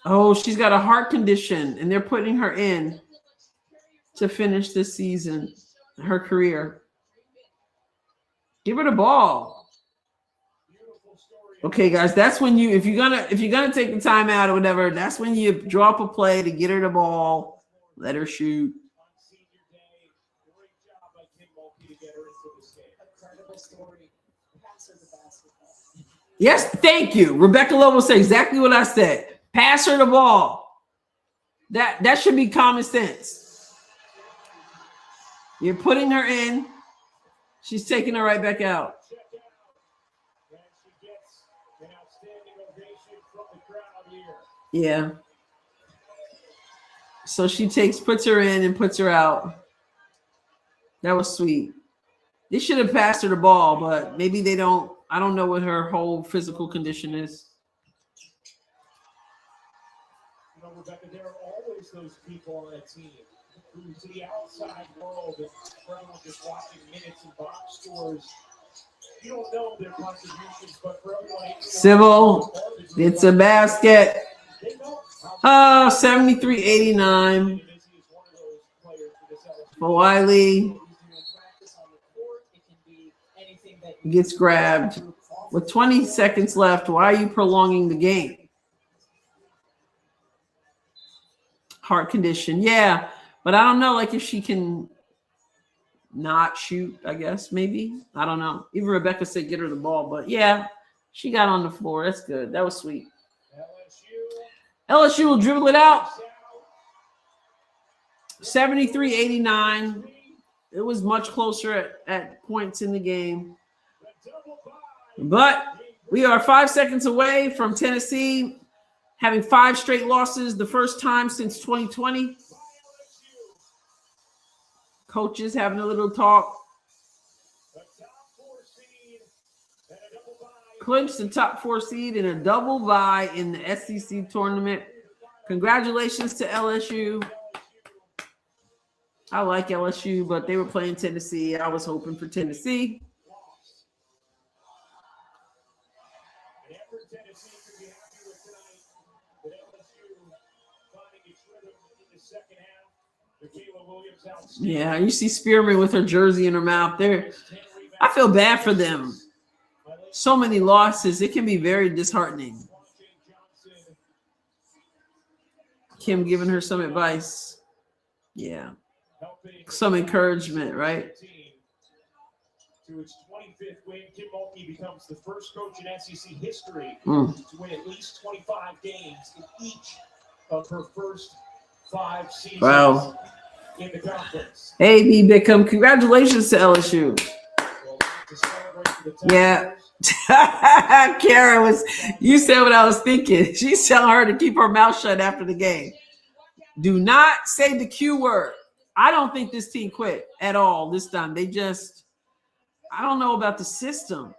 Oh, she's got a heart condition, and they're putting her in to finish this season, her career. Give her the ball. Okay, guys, that's when if you're gonna take the time out or whatever, that's when you draw up a play to get her the ball, let her shoot. Yes, thank you. Rebecca Lowe will say exactly what I said. Pass her the ball. That should be common sense. You're putting her in. She's taking her right back out. Yeah. So she puts her in and puts her out. That was sweet. They should have passed her the ball, but maybe they don't. I don't know what her whole physical condition is. You know, Rebecca, there are always those people on that team who, to the outside world, and everyone just watching minutes and box scores, you don't know their contributions, but for everyone, Civil, it's a basket. Oh, 73-89. For Wiley. Gets grabbed. With 20 seconds left, why are you prolonging the game? Heart condition. Yeah. But I don't know, like if she can not shoot, I guess, maybe. I don't know. Even Rebecca said get her the ball, but yeah, she got on the floor. That's good. That was sweet. LSU will dribble it out. 73-89. It was much closer at points in the game. But we are 5 seconds away from Tennessee having 5 straight losses, the first time since 2020. Coaches having a little talk. Clinched the top 4 seed in a double bye in the SEC tournament. Congratulations to LSU. I like LSU, but they were playing Tennessee. I was hoping for Tennessee. Yeah, you see Spearman with her jersey in her mouth there. I feel bad for them. So many losses. It can be very disheartening. Kim giving her some advice. Yeah. Some encouragement, right? To its 25th win, Kim Mulkey becomes the first coach in SEC history to win at least 25 games in each of her first 5 seasons in the conference. Hey, B. Bickham, congratulations to LSU. Yeah. Kara you said what I was thinking. She's telling her to keep her mouth shut after the game. Do not say the Q word. I don't think this team quit at all this time. They just, I don't know about the system.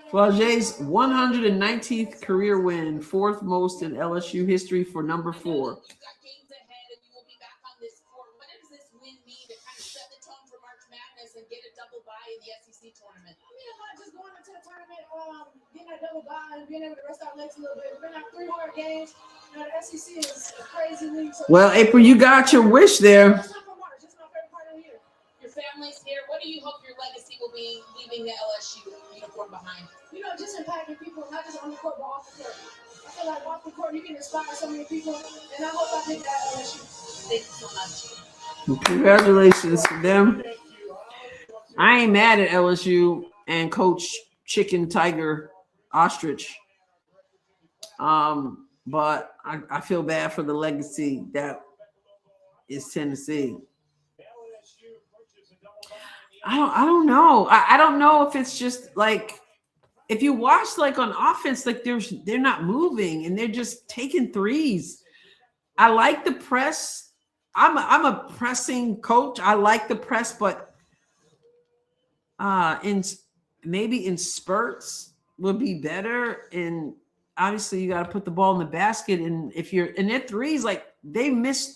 Flaget's 119th career win, 4th most in LSU history for number 4. Get a double bye in the SEC tournament. I mean, I'm not just going into the tournament, getting a double bye and being able to rest our legs a little bit. We're going to have 3 hard games. You know, the SEC is a crazy league. So well, April, you got your wish there. It's not for March. It's my favorite part of the year. Your family's here. What do you hope your legacy will be leaving the LSU uniform behind? You know, just impacting people, not just on the court, but off the court. I feel like off the court, you can inspire so many people, and I hope I did that at LSU. Thank you so much. Congratulations to them. I ain't mad at LSU and Coach Chicken Tiger Ostrich. But I feel bad for the legacy that is Tennessee. I don't know. I don't know if it's just like if you watch like on offense, like they're not moving and they're just taking threes. I like the press. I'm a pressing coach. I like the press, but maybe in spurts would be better. And obviously you got to put the ball in the basket. And if you're in their threes, like threes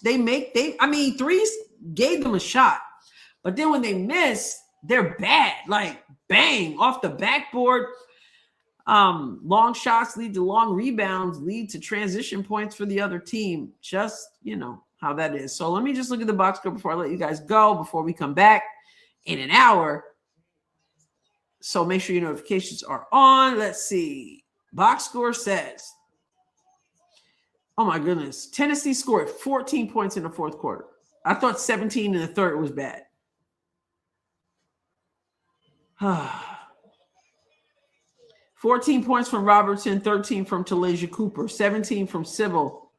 gave them a shot, but then when they miss, they're bad. Like bang off the backboard. Long shots lead to long rebounds, lead to transition points for the other team. Just, you know how that is. So let me just look at the box score before I let you guys go, before we come back in an hour. So make sure your notifications are on. Let's see. Box score says, oh my goodness. Tennessee scored 14 points in the 4th quarter. I thought 17 in the 3rd was bad. 14 points from Robertson, 13 from Talasia Cooper, 17 from Sybil.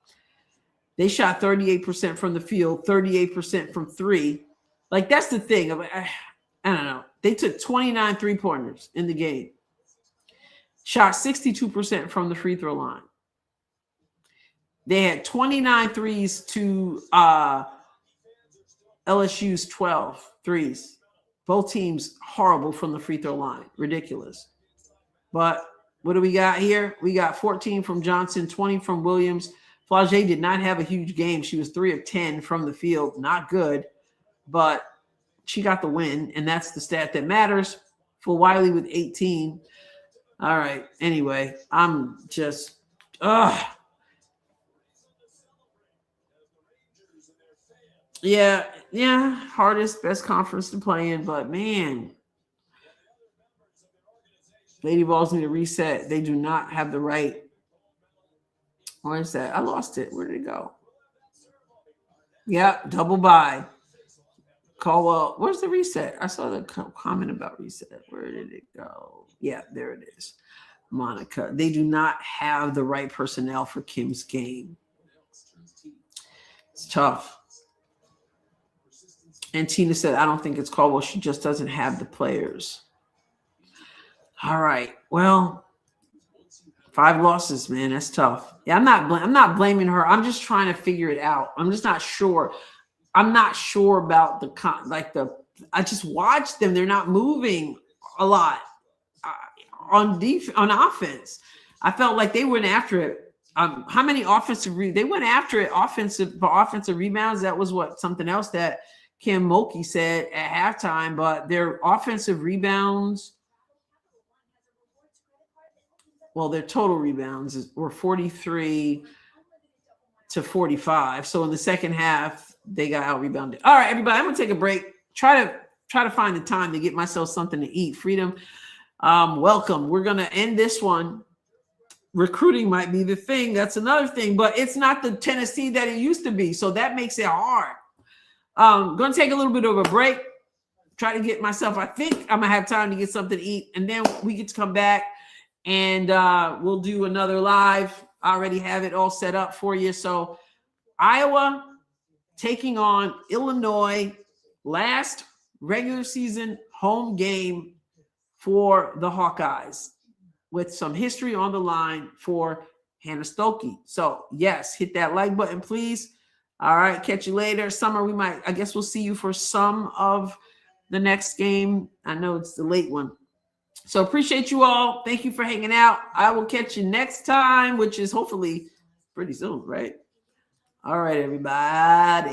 They shot 38% from the field, 38% from 3. Like, that's the thing. I don't know. They took 29 3-pointers in the game. Shot 62% from the free throw line. They had 29 threes to LSU's 12 threes. Both teams horrible from the free throw line. Ridiculous. But what do we got here? We got 14 from Johnson, 20 from Williams. Flage did not have a huge game. She was 3 of 10 from the field. Not good, but she got the win, and that's the stat that matters. For Wiley with 18. All right. Anyway, I'm just Yeah, hardest, best conference to play in, but man, Lady Vols need to reset. They do not have the right Where is that? I lost it. Where did it go? Yep, double bye. Caldwell, where's the reset? I saw the comment about reset. Where did it go? Yeah, there it is. Monica. They do not have the right personnel for Kim's game. It's tough. And Tina said, I don't think it's Caldwell. She just doesn't have the players. All right. Well, 5 losses, man. That's tough. Yeah, I'm not blaming her. I'm just trying to figure it out. I'm just not sure. I'm not sure about I just watched them. They're not moving a lot on offense. I felt like they went after it. How many they went after it offensive rebounds. That was something else that Kim Mulkey said at halftime, but their offensive rebounds, well, their total rebounds were 43 to 45. So in the second half, they got out rebounded. All right, everybody, I'm gonna take a break. Try to find the time to get myself something to eat. Freedom, welcome. We're gonna end this one. Recruiting might be the thing. That's another thing, but it's not the Tennessee that it used to be. So that makes it hard. Gonna take a little bit of a break. Try to get myself. I think I'm gonna have time to get something to eat, and then we get to come back. And we'll do another live. I already have it all set up for you. So Iowa taking on Illinois, last regular season home game for the Hawkeyes, with some history on the line for Hannah Stokey. So yes, hit that like button, please. All right, catch you later. Summer, I guess we'll see you for some of the next game. I know it's the late one. So appreciate you all. Thank you for hanging out. I will catch you next time, which is hopefully pretty soon, right? All right, everybody.